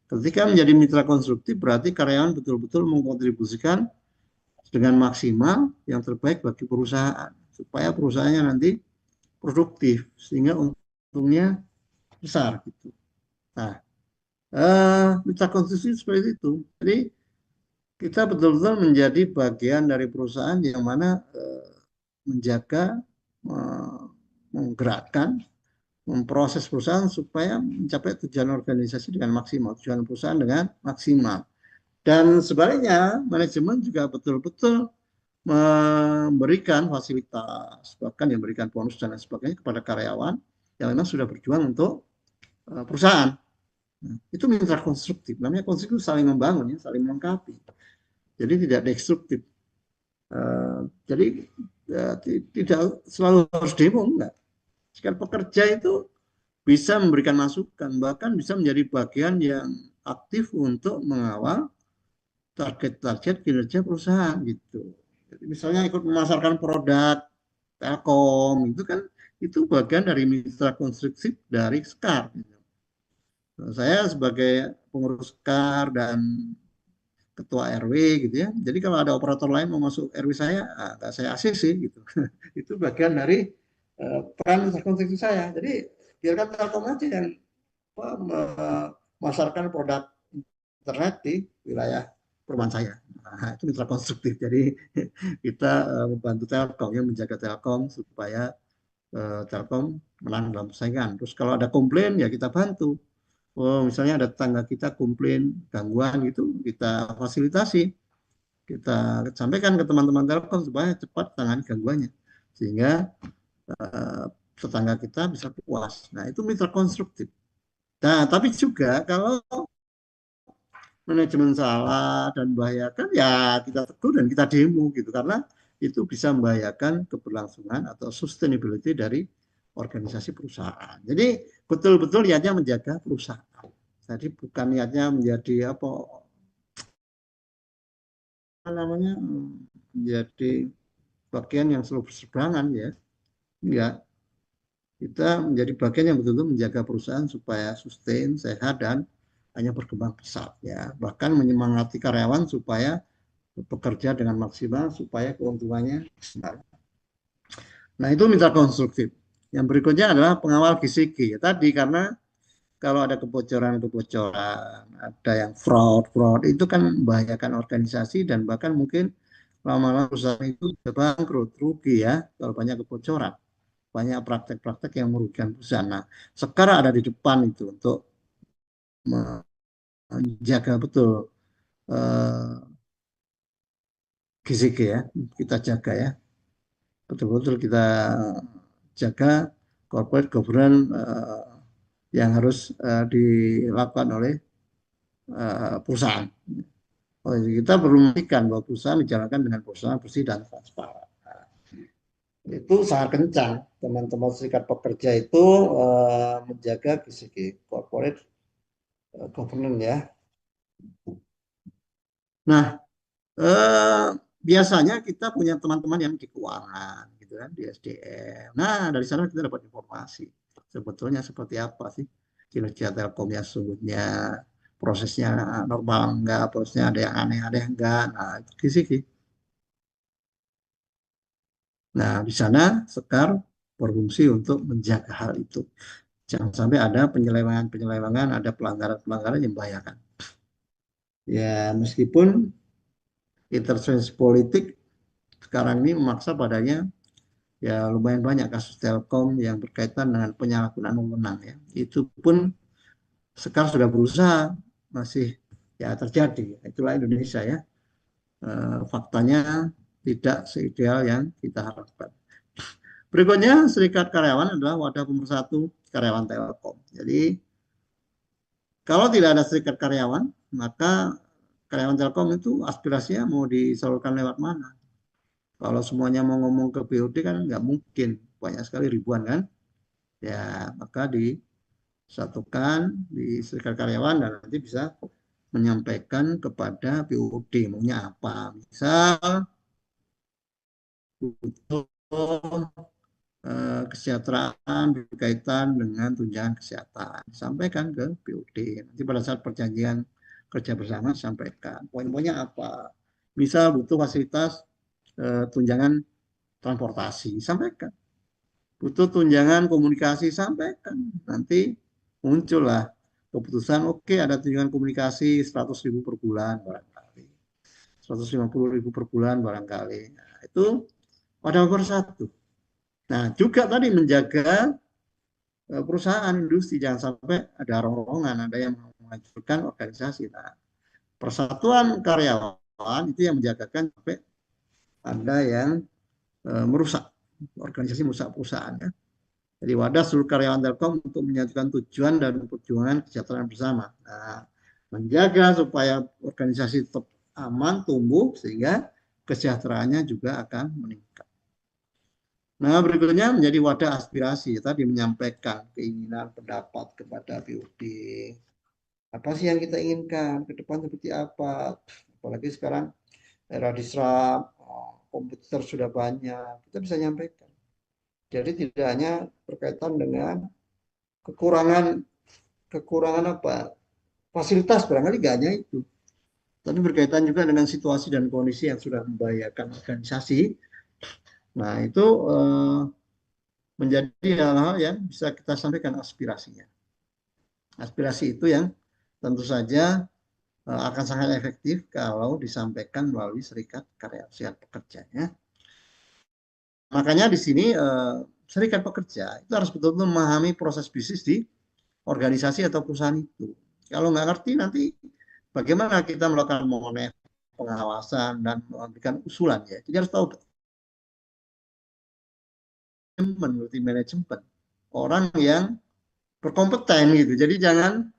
Ketika menjadi mitra konstruktif berarti karyawan betul-betul mengkontribusikan dengan maksimal yang terbaik bagi perusahaan supaya perusahaannya nanti produktif sehingga untungnya besar gitu. Nah, mitra konstruktif seperti itu. Jadi kita betul-betul menjadi bagian dari perusahaan yang mana menjaga, menggerakkan, memproses perusahaan supaya mencapai tujuan organisasi dengan maksimal, tujuan perusahaan dengan maksimal. Dan sebaliknya, manajemen juga betul-betul memberikan fasilitas, bahkan yang memberikan bonus dan lain sebagainya kepada karyawan yang memang sudah berjuang untuk perusahaan. Nah, itu mitra konstruktif. Namanya konstruktif saling membangun, ya, saling melengkapi. Jadi tidak destruktif. Jadi tidak selalu harus demo, enggak. Jika pekerja itu bisa memberikan masukan, bahkan bisa menjadi bagian yang aktif untuk mengawal target-target kinerja perusahaan gitu. Jadi misalnya ikut memasarkan produk Telkom itu kan itu bagian dari mitra konstruktif dari Sekar. Gitu. Saya sebagai pengurus Sekar dan ketua RW gitu ya. Jadi kalau ada operator lain mau masuk RW saya, saya ACC gitu. Itu bagian dari peran konstruksi saya. Jadi biarkan Telkom aja yang memasarkan produk internet di wilayah perumahan saya. Nah, itu mitra konstruktif. Jadi kita membantu Telkom ya, menjaga Telkom supaya Telkom menang dalam persaingan. Terus kalau ada komplain ya kita bantu. Oh, misalnya ada tetangga kita komplain gangguan gitu, kita fasilitasi, kita sampaikan ke teman-teman Telkom supaya cepat tangani gangguannya, sehingga tetangga kita bisa puas. Nah, itu mitra konstruktif. Nah, tapi juga kalau manajemen salah dan membahayakan, ya kita tegur dan kita demo gitu, karena itu bisa membahayakan keberlangsungan atau sustainability dari organisasi perusahaan. Jadi betul-betul niatnya menjaga perusahaan. Jadi bukan niatnya menjadi apa namanya menjadi bagian yang selalu berseberangan ya. Enggak. Kita menjadi bagian yang betul-betul menjaga perusahaan supaya sustain, sehat dan hanya berkembang pesat ya. Bahkan menyemangati karyawan supaya bekerja dengan maksimal supaya keuntungannya besar. Nah, itu mitra konstruktif. Yang berikutnya adalah pengawal GCG. Ya, tadi karena kalau ada kebocoran-kebocoran, ada yang fraud, itu kan membahayakan organisasi dan bahkan mungkin lama-lama perusahaan itu bisa bangkrut, rugi ya kalau banyak kebocoran. Banyak praktek-praktek yang merugikan perusahaan. Nah, sekarang ada di depan itu untuk menjaga betul GCG ya, kita jaga ya. Betul-betul kita jaga corporate governance yang harus dilakukan oleh perusahaan. Kita perlu memastikan bahwa perusahaan dijalankan dengan profesional, bersih dan transparan. Itu sangat kencang. Teman-teman serikat pekerja itu menjaga GCG, corporate governance ya. Nah, biasanya kita punya teman-teman yang di keuangan, gitu kan, di SDM. Nah, dari sana kita dapat informasi sebetulnya seperti apa sih kinerja Telkom ya sebutnya, prosesnya normal enggak, prosesnya ada yang aneh-aneh enggak. Nah, itu GCG. Nah, di sana Sekar berfungsi untuk menjaga hal itu. Jangan sampai ada penyelewengan-penyelewengan, ada pelanggaran-pelanggaran yang membahayakan. Ya, meskipun intervensi politik sekarang ini memaksa padanya ya lumayan banyak kasus Telkom yang berkaitan dengan penyalahgunaan wewenang ya. Itu pun sekarang sudah berusaha masih ya terjadi. Itulah Indonesia ya. Faktanya tidak seideal yang kita harapkan. Berikutnya, serikat karyawan adalah wadah pemersatu karyawan Telkom. Jadi, kalau tidak ada serikat karyawan, maka karyawan Telkom itu aspirasinya mau disalurkan lewat mana? Kalau semuanya mau ngomong ke BOD kan nggak mungkin, banyak sekali ribuan kan? Ya, maka disatukan di serikat karyawan dan nanti bisa menyampaikan kepada BOD maunya apa. Misal butuh kesejahteraan berkaitan dengan tunjangan kesehatan, sampaikan ke BOD. Nanti pada saat perjanjian kerja bersama sampaikan poin-poinnya apa. Misal butuh fasilitas tunjangan transportasi, sampaikan. Butuh tunjangan komunikasi, sampaikan. Nanti muncullah keputusan, oke, ada tunjangan komunikasi 100.000 per bulan barangkali, 150.000 per bulan barangkali. Nah, itu pada nomor satu. Nah, juga tadi menjaga perusahaan industri, jangan sampai ada ronrongan, ada yang menghancurkan organisasi. Nah, persatuan karyawan itu yang menjagakan sampai ada yang merusak organisasi, merusak perusahaan ya. Jadi wadah seluruh karyawan Telkom untuk menyatukan tujuan dan perjuangan kesejahteraan bersama. Nah, menjaga supaya organisasi tetap aman, tumbuh, sehingga kesejahteraannya juga akan meningkat. Nah, berikutnya menjadi wadah aspirasi. Tadi menyampaikan keinginan pendapat kepada BOD. Apa sih yang kita inginkan? Ke depan seperti apa? Apalagi sekarang era disrupt, komputer sudah banyak. Kita bisa nyampaikan. Jadi tidak hanya berkaitan dengan kekurangan apa? Fasilitas barangkali gak hanya itu. Tapi berkaitan juga dengan situasi dan kondisi yang sudah membahayakan organisasi. Nah, itu menjadi hal-hal yang bisa kita sampaikan aspirasinya. Aspirasi itu yang tentu saja akan sangat efektif kalau disampaikan melalui serikat serikat pekerjanya. Makanya di sini serikat pekerja itu harus betul-betul memahami proses bisnis di organisasi atau perusahaan itu. Kalau nggak ngerti nanti bagaimana kita melakukan monitoring, pengawasan dan memberikan usulan ya. Jadi harus tahu manajemen orang yang berkompeten gitu. Jadi jangan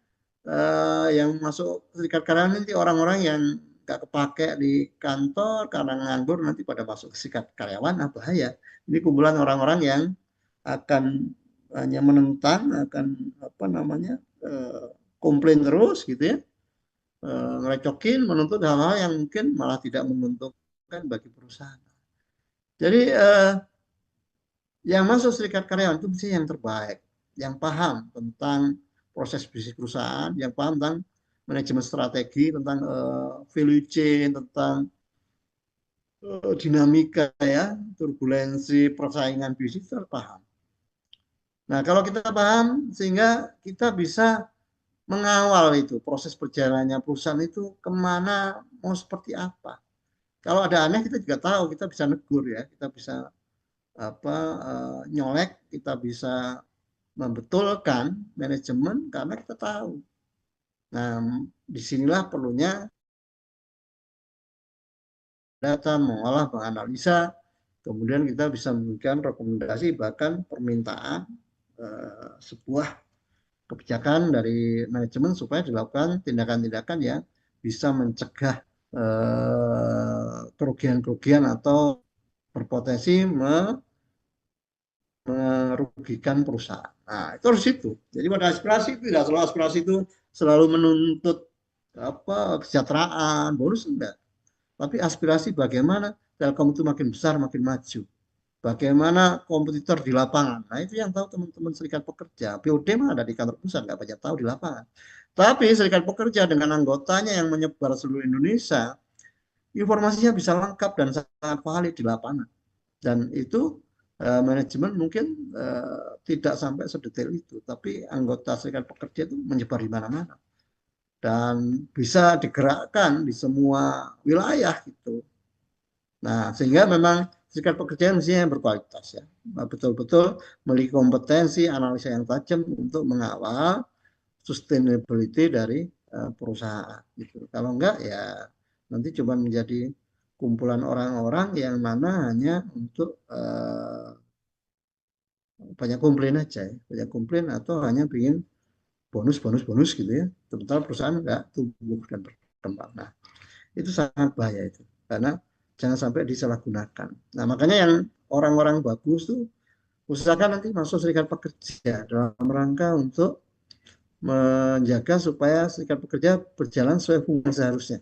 yang masuk serikat karyawan nanti orang-orang yang nggak kepake di kantor karena nganggur nanti pada masuk ke serikat karyawan, nah bahaya. Ini kumpulan orang-orang yang akan hanya menentang, akan apa namanya komplain terus gitu ya, ngerecokin, menuntut hal-hal yang mungkin malah tidak menguntungkan bagi perusahaan. Jadi yang masuk serikat karyawan itu mesti yang terbaik, yang paham tentang proses bisnis perusahaan, yang paham tentang manajemen strategi, tentang value chain, tentang dinamika ya, turbulensi, persaingan bisnis, kita paham. Nah, kalau kita paham, sehingga kita bisa mengawal itu, proses perjalanannya perusahaan itu kemana, mau seperti apa. Kalau ada aneh, kita juga tahu, kita bisa negur ya, kita bisa nyolek, kita bisa membetulkan manajemen karena kita tahu. Nah, disinilah perlunya data, mengolah, menganalisa, kemudian kita bisa memberikan rekomendasi bahkan permintaan sebuah kebijakan dari manajemen supaya dilakukan tindakan-tindakan yang bisa mencegah kerugian-kerugian atau berpotensi merugikan perusahaan. Nah, itu harus itu. Jadi pada aspirasi itu tidak selalu aspirasi itu selalu menuntut kesejahteraan, bonus enggak. Tapi aspirasi bagaimana Telkom itu makin besar, makin maju. Bagaimana kompetitor di lapangan. Nah, itu yang tahu teman-teman serikat pekerja. BOD mah ada di kantor pusat, nggak banyak tahu di lapangan. Tapi serikat pekerja dengan anggotanya yang menyebar seluruh Indonesia, informasinya bisa lengkap dan sangat valid di lapangan. Dan itu manajemen mungkin tidak sampai sedetail itu, tapi anggota serikat pekerja itu menyebar di mana-mana. dan bisa digerakkan di semua wilayah gitu. Nah, sehingga memang serikat pekerja mestinya yang berkualitas ya. Betul-betul memiliki kompetensi analisa yang tajam untuk mengawal sustainability dari perusahaan gitu. Kalau enggak ya nanti cuma menjadi kumpulan orang-orang yang mana hanya untuk banyak komplain aja ya. Banyak komplain atau hanya ingin bonus gitu ya. Sementara perusahaan enggak tumbuh dan berkembang. Nah, itu sangat bahaya itu. Karena jangan sampai disalahgunakan. Nah, makanya yang orang-orang bagus tuh usahakan nanti masuk serikat pekerja dalam rangka untuk menjaga supaya serikat pekerja berjalan sesuai fungsi yang seharusnya.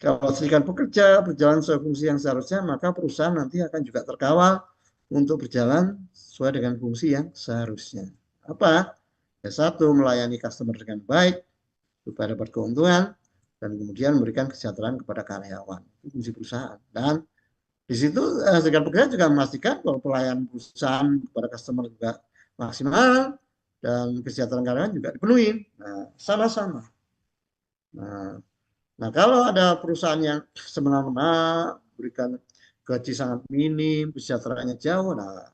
Kalau serikat pekerja berjalan sesuai fungsi yang seharusnya, maka perusahaan nanti akan juga terkawal untuk berjalan sesuai dengan fungsi yang seharusnya. Apa? Ya, satu, melayani customer dengan baik supaya dapat keuntungan, dan kemudian memberikan kesejahteraan kepada karyawan. Itu fungsi perusahaan. Dan di situ serikat pekerja juga memastikan bahwa pelayanan perusahaan kepada customer juga maksimal dan kesejahteraan karyawan juga dipenuhi. Nah, sama-sama. Nah, kalau ada perusahaan yang semena-mena berikan gaji sangat minim, kesejahteraannya jauh, nah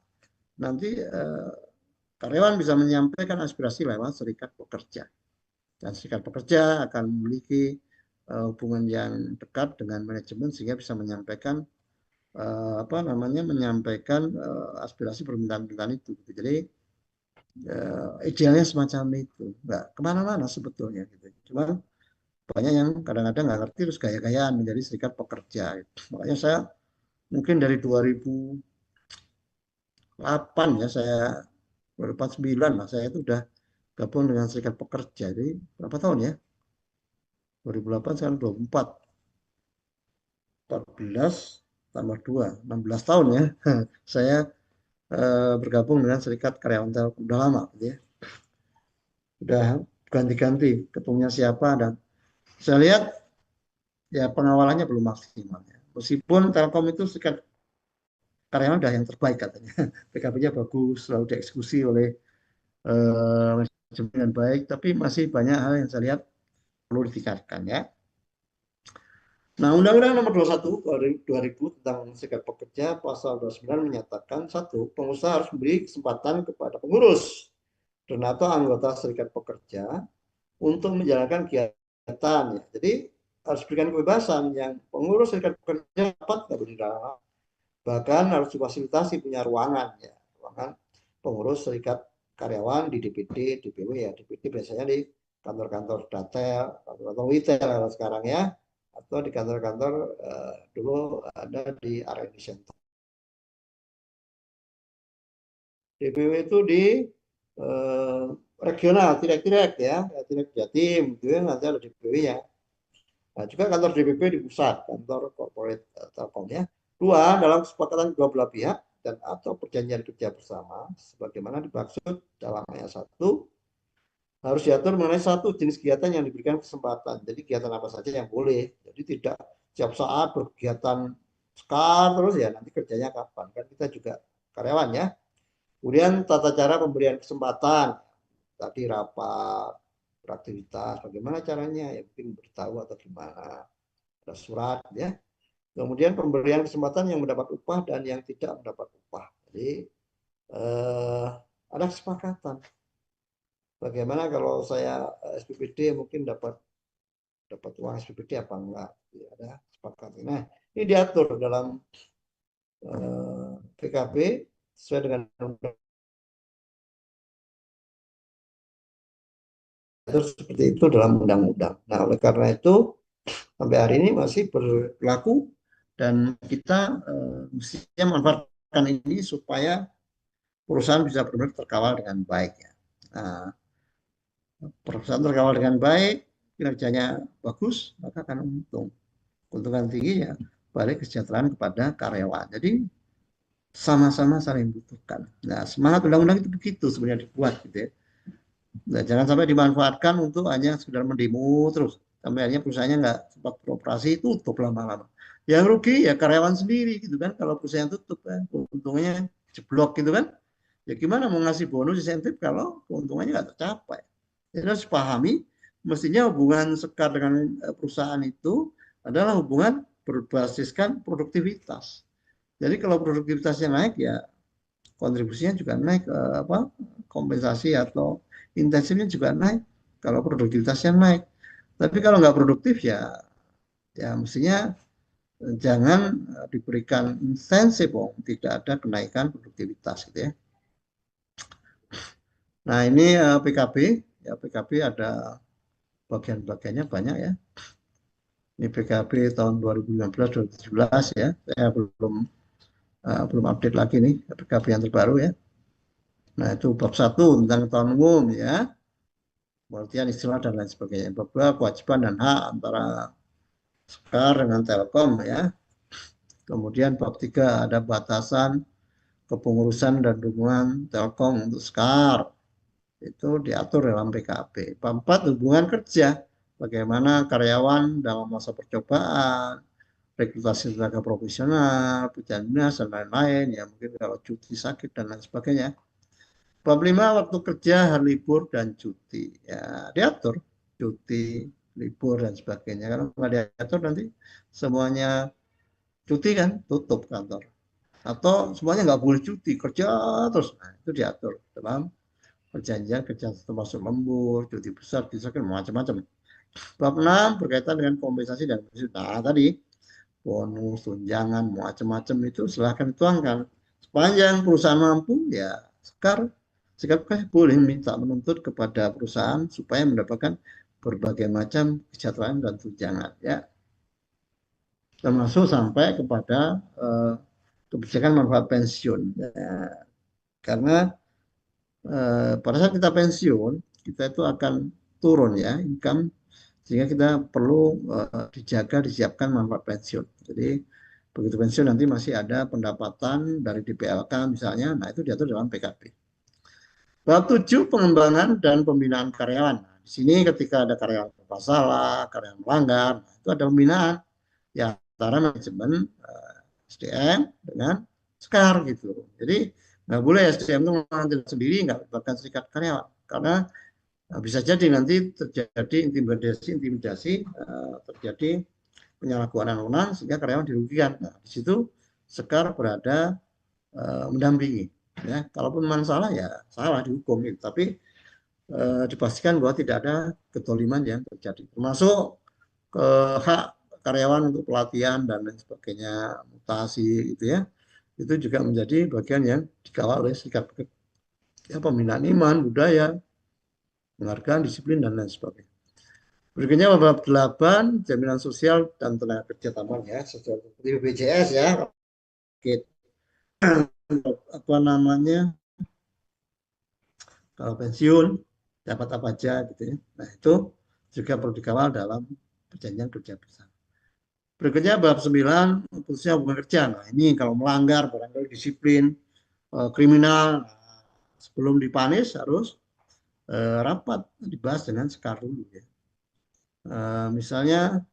nanti karyawan bisa menyampaikan aspirasi lewat serikat pekerja. Dan serikat pekerja akan memiliki hubungan yang dekat dengan manajemen sehingga bisa menyampaikan menyampaikan aspirasi permintaan-permintaan itu. Jadi idealnya semacam itu, nggak kemana-mana sebetulnya gitu. Cuman banyak yang kadang-kadang nggak ngerti terus gaya-gayaan menjadi serikat pekerja. Makanya saya mungkin dari 2008 ya, saya 2009 lah saya itu udah gabung dengan serikat pekerja. Jadi berapa tahun ya? 2008 sekarang 24. 14 tambah 2, 16 tahun ya. Saya bergabung dengan serikat karyawan Telkom. Udah lama gitu ya. Udah ganti-ganti ketumnya siapa, dan saya lihat ya pengawalannya belum maksimal ya. Meskipun Telkom itu serikat karyawan udah yang terbaik katanya. PKP-nya bagus, selalu dieksekusi oleh manajemen dengan baik, tapi masih banyak hal yang saya lihat perlu ditingkatkan ya. Nah, Undang-Undang Nomor 21 2000 tentang serikat pekerja pasal 29 menyatakan, satu, pengusaha harus memberi kesempatan kepada pengurus dan atau anggota serikat pekerja untuk menjalankan kegiatan. Ya. Jadi harus berikan kebebasan, yang pengurus serikat pekerja dapat nggak boleh dalam, bahkan harus difasilitasi punya ruangan ya, ruangan pengurus serikat karyawan di DPD, DPW ya. DPD biasanya di kantor-kantor datel, kantor-kantor retail sekarang ya, atau di kantor-kantor dulu ada di R&D Center. DPW itu di regional, tidak ya, tidak Jatim, gitu ya, nanti ada DPW ya. Nah, juga kantor DPP di pusat, kantor corporate Telkom ya. Dua, dalam kesepakatan kedua belah pihak dan atau perjanjian kerja bersama, sebagaimana dimaksud dalam ayat 1, harus diatur mengenai satu jenis kegiatan yang diberikan kesempatan. Jadi kegiatan apa saja yang boleh. Jadi tidak setiap saat berkegiatan sekar terus ya, nanti kerjanya kapan? Kan kita juga karyawan ya. Kemudian tata cara pemberian kesempatan. Tadi rapat, beraktivitas, bagaimana caranya? Ya mungkin beritahu atau gimana. Ada surat ya. Kemudian pemberian kesempatan yang mendapat upah dan yang tidak mendapat upah. Jadi ada kesepakatan. Bagaimana kalau saya SPPD mungkin dapat uang SPPD apa enggak? Ya, ada kesepakatan. Nah, ini diatur dalam PKB sesuai dengan seperti itu dalam undang-undang. Nah, oleh karena itu sampai hari ini masih berlaku dan kita mestinya memanfaatkan ini supaya perusahaan bisa benar-benar terkawal dengan baik ya. Nah, perusahaan terkawal dengan baik, kinerjanya bagus, maka akan untung. Keuntungan tinggi ya balik kesejahteraan kepada karyawan. Jadi sama-sama saling butuhkan. Nah, semangat undang-undang itu begitu sebenarnya dibuat gitu ya. Nah, jangan sampai dimanfaatkan untuk hanya sekedar mendemo terus. Sampai akhirnya perusahaannya nggak sempat beroperasi, tutup lama-lama. Yang rugi ya karyawan sendiri gitu kan. Kalau perusahaan tutup kan, keuntungannya jeblok gitu kan. Ya gimana mau ngasih bonus insentif kalau keuntungannya nggak tercapai. Jadi harus pahami mestinya hubungan Sekar dengan perusahaan itu adalah hubungan berbasiskan produktivitas. Jadi kalau produktivitasnya naik ya kontribusinya juga naik, kompensasi atau intensifnya juga naik kalau produktivitasnya naik. Tapi kalau nggak produktif ya mestinya jangan diberikan insentif, tidak ada kenaikan produktivitas gitu ya. Nah ini PKB, ya PKB ada bagian-bagiannya banyak ya. Ini PKB tahun 2015-2017 ya, saya belum update lagi nih PKB yang terbaru ya. Nah itu bab 1 tentang tahun umum ya, pengertian istilah dan lain sebagainya. Bab 2 kewajiban dan hak antara Sekar dengan Telkom ya. Kemudian bab 3 ada batasan kepengurusan dan dukungan Telkom untuk Sekar. Itu diatur dalam PKB. Bab 4 hubungan kerja. Bagaimana karyawan dalam masa percobaan, rekrutasi tenaga profesional, pekerjaan dinas, dan lain-lain. Ya mungkin kalau cuti, sakit, dan lain sebagainya. Bab 5 waktu kerja, hari libur, dan cuti. Ya diatur cuti, libur, dan sebagainya. Kalau nggak diatur nanti semuanya cuti kan, tutup kantor. Atau semuanya nggak boleh cuti, kerja terus. Nah, itu diatur dalam perjanjian kerja termasuk lembur, cuti besar, macam-macam. Bab 6 berkaitan dengan kompensasi dan pensiun. Nah, tadi bonus, tunjangan, macam-macam itu silahkan dituangkan. Sepanjang perusahaan mampu, ya Sekar boleh minta menuntut kepada perusahaan supaya mendapatkan berbagai macam kesejahteraan dan tunjangan. Ya, termasuk sampai kepada kebijakan manfaat pensiun. Ya, karena pada saat kita pensiun, kita itu akan turun ya income, sehingga kita perlu dijaga, disiapkan manfaat pensiun. Jadi begitu pensiun nanti masih ada pendapatan dari DPLK misalnya, nah itu diatur dalam PKB. Bab 7 pengembangan dan pembinaan karyawan. Nah, di sini ketika ada karyawan bermasalah, karyawan melanggar, nah, itu ada pembinaan ya antara manajemen SDM dengan Sekar gitu. Jadi nggak boleh SDM itu mengambil sendiri, nggak bahkan serikat karyawan, karena bisa jadi nanti terjadi intimidasi, terjadi penyalahgunaan wewenang sehingga karyawan dirugikan. Nah, di situ Sekar berada mendampingi. Ya, kalaupun memang salah ya salah dihukum, gitu. Tapi dipastikan bahwa tidak ada kedoliman yang terjadi, termasuk hak karyawan untuk pelatihan dan lain sebagainya, mutasi gitu ya. Itu juga menjadi bagian yang dikawal oleh serikat pekerja. Ya, pembinaan iman, budaya, penghargaan, disiplin, dan lain sebagainya. Berikutnya bab 8 jaminan sosial dan tenaga kerja tambahan ya, sesuai BPJS ya. Apa namanya? Kalau pensiun dapat apa aja gitu ya. Nah, itu juga perlu dikawal dalam perjanjian kerja bersama. Berikutnya bab 9 khususnya hubungan kerja. Nah, ini kalau melanggar barangkali disiplin kriminal, sebelum dipanis harus rapat dibahas dengan Sekar dulu ya. Misalnya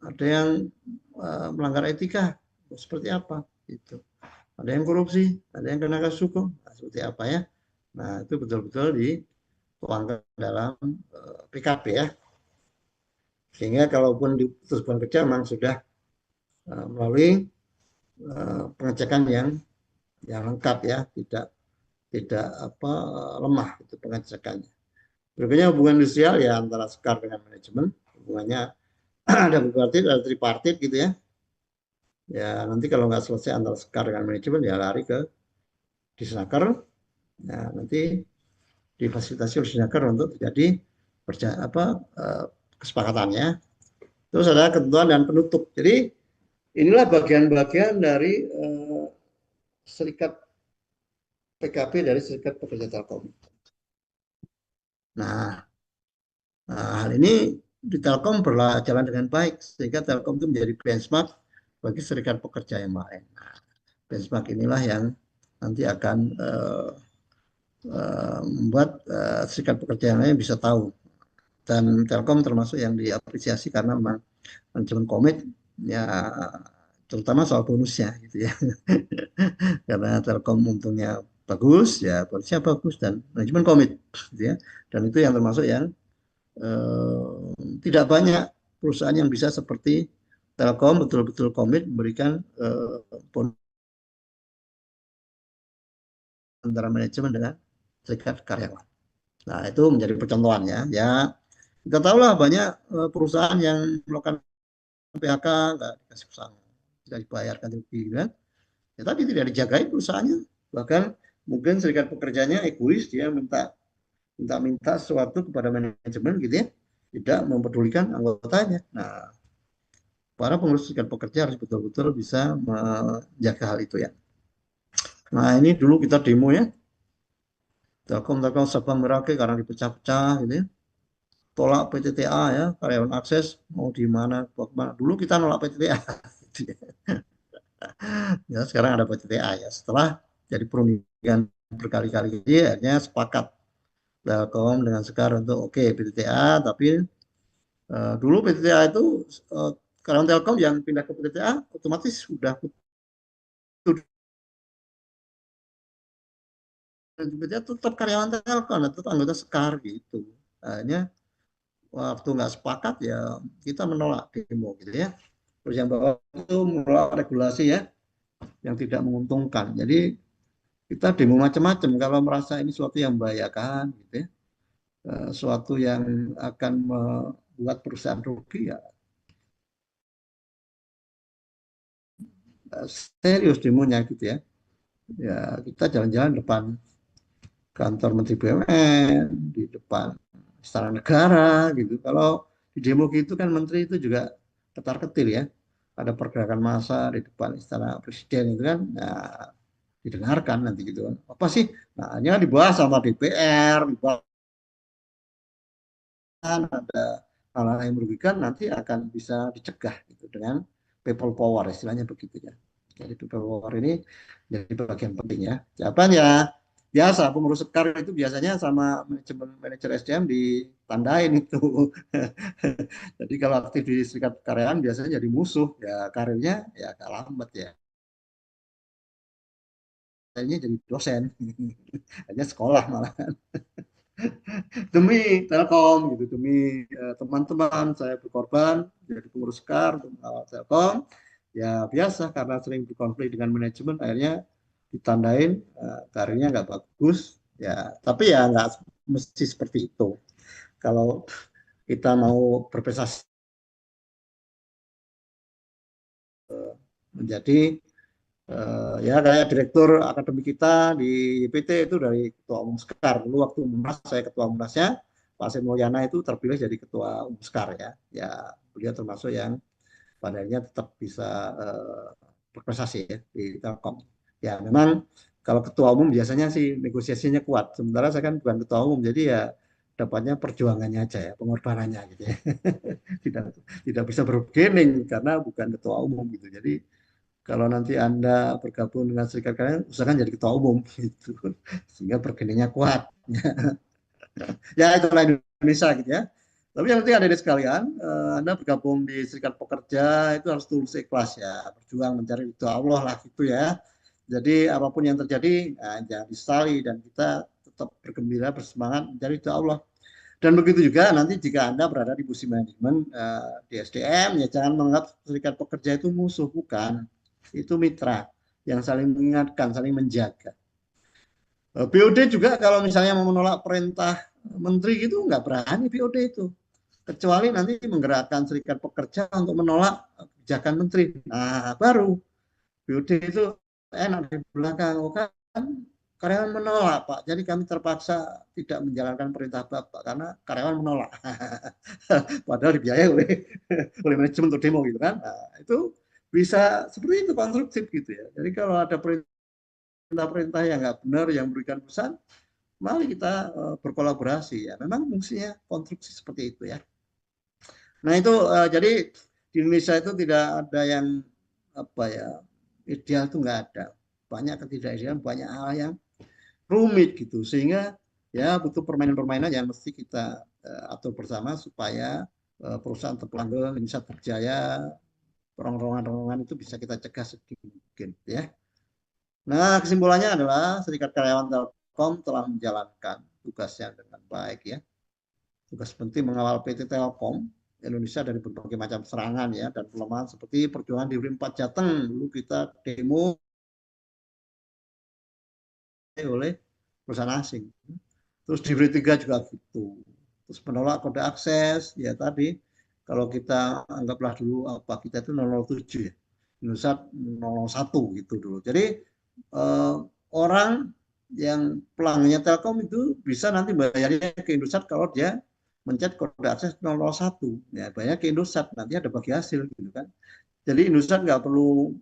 ada yang melanggar etika, seperti apa itu. Ada yang korupsi, ada yang kena kasus hukum, nah, seperti apa ya. Nah, itu betul-betul dituangkan dalam PKB ya. Sehingga kalaupun diputus hubungan kerja memang sudah melalui pengecekan yang lengkap ya, tidak lemah itu pengecekannya. Berikutnya hubungan industrial ya antara Sekar dengan manajemen, hubungannya ada bipartit, ada tripartit gitu ya. Ya nanti kalau nggak selesai antara Sekar dengan manajemen ya lari ke Disnaker. Nah nanti difasilitasi oleh Disnaker untuk terjadi kesepakatannya. Terus ada ketentuan dan penutup. Jadi inilah bagian-bagian dari serikat PKB dari Serikat Pekerja Telkom. Nah, hal ini di Telkom berjalan dengan baik sehingga Telkom itu menjadi benchmark bagi serikat pekerja yang lain. Nah, benchmark inilah yang nanti akan membuat serikat pekerja yang lain bisa tahu. Dan Telkom termasuk yang diapresiasi karena memang manajemen komit ya, terutama soal bonusnya gitu ya. Karena Telkom untungnya bagus ya, bonusnya bagus dan manajemen komit gitu ya. Dan itu yang termasuk yang tidak banyak perusahaan yang bisa seperti Telkom betul-betul komit memberikan bonus antara manajemen dengan serikat karyawan. Nah, itu menjadi percontohan ya. Ya, kita tahulah banyak perusahaan yang melakukan PHK, nggak dikasih pesangon, tidak dibayarkan rugi, kan? Ya, tapi tidak dijagai perusahaannya. Bahkan mungkin serikat pekerjanya egois, dia minta sesuatu kepada manajemen gitu ya, tidak mempedulikan anggotanya. Nah, para pengurus serikat pekerja harus betul-betul bisa menjaga hal itu ya. Nah, ini dulu kita demo ya, Telkom Sabang Merauke karena dipecah-pecah gitu ya. Tolak PTTA ya, karyawan akses mau di mana, dulu kita nolak PTTA. Gitu ya. Ya, sekarang ada PTTA ya. Setelah jadi perundingan berkali-kali, akhirnya sepakat Telkom dengan Sekar untuk oke PTTA, tapi dulu PTTA itu karyawan Telkom yang pindah ke PTTA otomatis sudah putus. PTTA tetap karyawan Telkom, tetap anggota Sekar gitu. Akhirnya waktu nggak sepakat ya kita menolak demo gitu ya. Terus yang bawah itu menolak regulasi ya yang tidak menguntungkan. Jadi kita demo macam-macam kalau merasa ini suatu yang membahayakan gitu ya. Suatu yang akan membuat perusahaan rugi ya serius demonya gitu ya. Ya kita jalan-jalan depan kantor Menteri BUMN, di depan Istana Negara gitu. Kalau di demo gitu kan Menteri itu juga ketar-ketir ya. Ada pergerakan massa di depan Istana Presiden itu kan, nah, didengarkan nanti gitu kan. Apa sih? Nah, ini dibahas sama DPR, dibahas ada hal-hal yang merugikan nanti akan bisa dicegah gitu dengan people power istilahnya begitu ya. Jadi people power ini jadi bagian penting ya. Jawabannya biasa pengurus sekar itu biasanya sama manajer SDM ditandain itu. Jadi kalau aktif di serikat karyawan biasanya jadi musuh ya, karirnya ya agak lambat ya. Kayaknya jadi dosen, hanya sekolah malah. Demi Telkom gitu, demi teman-teman saya berkorban jadi pengurus Sekar untuk mengawal Telkom. Ya biasa karena sering berkonflik dengan manajemen akhirnya ditandain karirnya nggak bagus. Ya tapi ya nggak mesti seperti itu. Kalau kita mau berprestasi menjadi ya kayak direktur akademi kita di YPT itu dari ketua umum Sekar. Dulu waktu Munas saya ketua Munasnya, Pak Sen Mulyana itu terpilih jadi ketua umum Sekar ya. Ya beliau termasuk yang padanya tetap bisa berprestasi ya di Telkom. Ya memang kalau ketua umum biasanya sih negosiasinya kuat. Sementara saya kan bukan ketua umum, jadi ya dapatnya perjuangannya aja ya, pengorbanannya gitu ya. tidak tidak bisa bergening karena bukan ketua umum gitu. Jadi kalau nanti Anda bergabung dengan serikat karyawan, usahakan jadi ketua umum gitu, sehingga bergeningnya kuat. Ya itulah Indonesia gitu ya. Tapi yang penting ada sekalian, Anda bergabung di serikat pekerja itu harus tulus ikhlas ya, berjuang mencari ridho Allah lah gitu ya. Jadi apapun yang terjadi, jangan disesali dan kita tetap bergembira, bersemangat mencari ridho Allah. Dan begitu juga nanti jika Anda berada di posisi manajemen di SDM, ya jangan menganggap serikat pekerja itu musuh, bukan. Itu mitra yang saling mengingatkan, saling menjaga. BOD juga kalau misalnya mau menolak perintah menteri gitu nggak berani BOD itu. Kecuali nanti menggerakkan serikat pekerja untuk menolak kebijakan menteri. Nah, baru BOD itu enak di belakang. Oh, kan karyawan menolak, Pak. Jadi kami terpaksa tidak menjalankan perintah Bapak karena karyawan menolak. Padahal dibiayai oleh manajemen untuk demo gitu kan. Nah, itu bisa seperti itu konstruktif gitu ya. Jadi kalau ada perintah-perintah yang nggak benar yang memberikan pesan, mari kita berkolaborasi ya. Memang fungsinya konstruksi seperti itu ya. Nah itu jadi di Indonesia itu tidak ada yang apa ya ideal itu nggak ada. Banyak ketidakidealan, banyak hal yang rumit gitu sehingga ya butuh permainan-permainan yang mesti kita atur bersama supaya perusahaan terpelanggang bisa berjaya, rongrongan-rongrongan itu bisa kita cegah sedikit mungkin ya. Nah kesimpulannya adalah Serikat Karyawan Telkom telah menjalankan tugasnya dengan baik ya. Tugas penting mengawal PT Telkom Indonesia dari berbagai macam serangan ya dan pelemahan seperti perjuangan di URI 4 Jateng. Dulu kita demo oleh perusahaan asing. Terus di URI 3 juga gitu. Terus menolak kode akses, ya tadi kalau kita anggaplah dulu apa kita itu 007 ya. Indosat 001 gitu dulu. Jadi orang yang pelanggannya Telkom itu bisa nanti bayarnya ke Indosat kalau dia mencet kode akses 001. Ya, banyak ke Indosat, nanti ada bagi hasil gitu kan. Jadi Indosat nggak perlu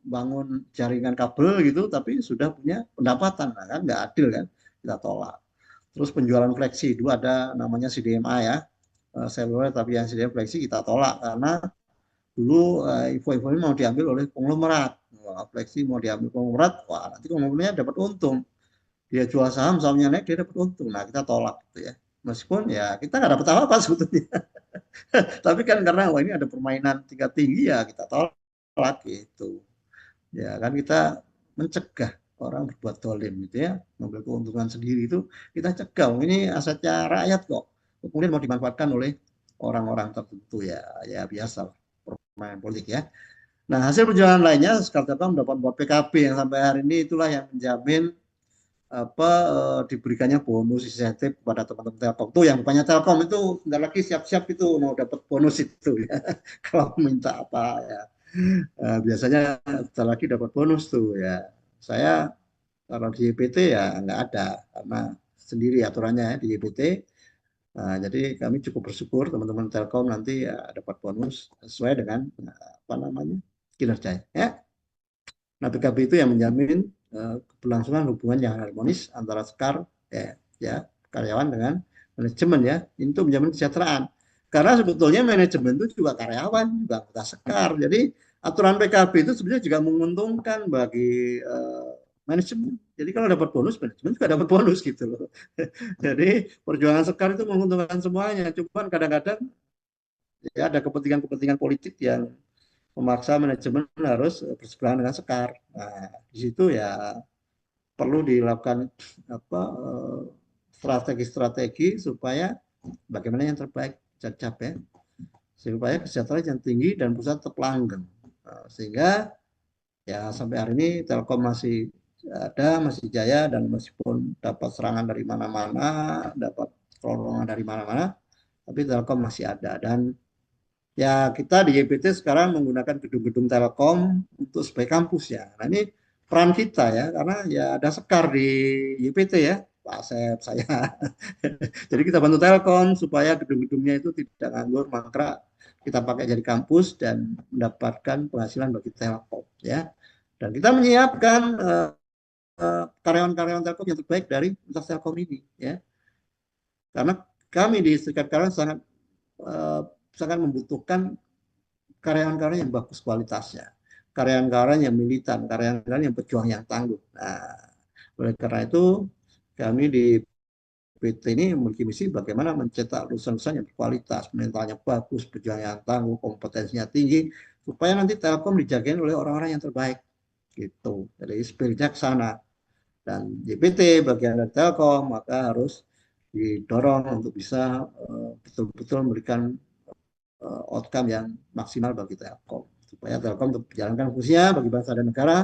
bangun jaringan kabel gitu, tapi sudah punya pendapatan, nah, kan nggak adil kan, kita tolak. Terus penjualan fleksi itu ada namanya CDMA ya, seluler tapi yang CDMA fleksi kita tolak karena dulu info-info ini mau diambil oleh konglomerat. Wah, fleksi mau diambil konglomerat, wah nanti konglomeratnya dapat untung. Dia jual saham, sahamnya naik, dia dapat untung. Nah kita tolak gitu ya. Meskipun ya kita nggak dapat apa-apa sebetulnya. Tapi kan karena wah ini ada permainan tingkat tinggi ya kita tolak gitu. Ya kan kita mencegah orang berbuat dolim gitu ya, mengambil keuntungan sendiri itu kita cegah. Ini asetnya rakyat kok. Kemudian mau dimanfaatkan oleh orang-orang tertentu ya, ya biasa permainan politik ya. Nah hasil perjalanan lainnya Telkom mendapat buat PKB yang sampai hari ini itulah yang menjamin diberikannya bonus insentif kepada teman-teman Telkom tuh yang banyak Telkom itu sebentar lagi siap-siap itu mau dapat bonus itu ya kalau minta apa ya biasanya sebentar lagi dapat bonus tuh ya saya kalau di YPT ya nggak ada karena sendiri aturannya ya, di YPT. Nah, jadi kami cukup bersyukur teman-teman Telkom nanti ya, dapat bonus sesuai dengan apa namanya kinerja ya. Nah, PKB itu yang menjamin keberlangsungan hubungan yang harmonis antara Sekar ya karyawan dengan manajemen ya. Itu menjamin kesejahteraan. Karena sebetulnya manajemen itu juga karyawan, juga anggota Sekar. Jadi aturan PKB itu sebenarnya juga menguntungkan bagi manajemen. Jadi kalau dapat bonus, manajemen juga dapat bonus gitu loh. Jadi perjuangan Sekar itu menguntungkan semuanya. Cuman kadang-kadang ya ada kepentingan-kepentingan politik yang memaksa manajemen harus bersebelahan dengan Sekar. Nah, di situ ya perlu dilakukan strategi-strategi supaya bagaimana yang terbaik tercapai supaya kesejahteraan yang tinggi dan pusat tetap langgeng. Nah, sehingga ya sampai hari ini Telkom masih ada, masih jaya dan meskipun dapat serangan dari mana-mana, dapat pertolongan dari mana-mana, tapi Telkom masih ada dan ya kita di YPT sekarang menggunakan gedung-gedung Telkom untuk sebagai kampus ya. Nah ini peran kita ya, karena ya ada Sekar di YPT ya, Pak Asep, saya. Jadi kita bantu Telkom supaya gedung-gedungnya itu tidak nganggur, mangkrak. Kita pakai jadi kampus dan mendapatkan penghasilan bagi Telkom ya. Dan kita menyiapkan karyawan-karyawan Telkom yang terbaik dari Universitas Telkom ini ya. Karena kami di Serikat Karyawan sangat membutuhkan karyawan-karyawan yang bagus kualitasnya, karyawan-karyawan yang militan, karyawan-karyawan yang berjuang yang tangguh. Nah, oleh karena itu kami di PT ini memiliki misi bagaimana mencetak lulusan-lulusan yang berkualitas, mentalnya bagus, berjuang yang tangguh, kompetensinya tinggi, supaya nanti Telkom dijagain oleh orang-orang yang terbaik. Gitu. Jadi spiritnya ke sana. Dan JPT bagian dari Telkom maka harus didorong untuk bisa betul-betul memberikan outcome yang maksimal bagi Telkom supaya Telkom untuk menjalankan fungsinya bagi bangsa dan negara,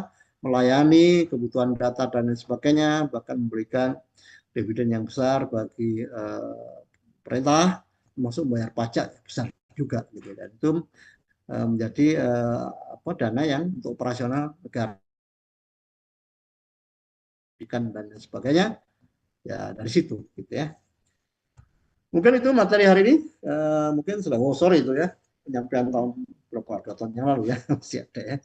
melayani kebutuhan data dan lain sebagainya, bahkan memberikan dividen yang besar bagi pemerintah, termasuk membayar pajak besar juga gitu. Dan itu menjadi dana yang untuk operasional negara dan lain sebagainya ya dari situ gitu ya. Mungkin itu materi hari ini, mungkin sudah sorry itu ya, penyampaian tahun berapa 2 tahun yang lalu ya, masih ada ya.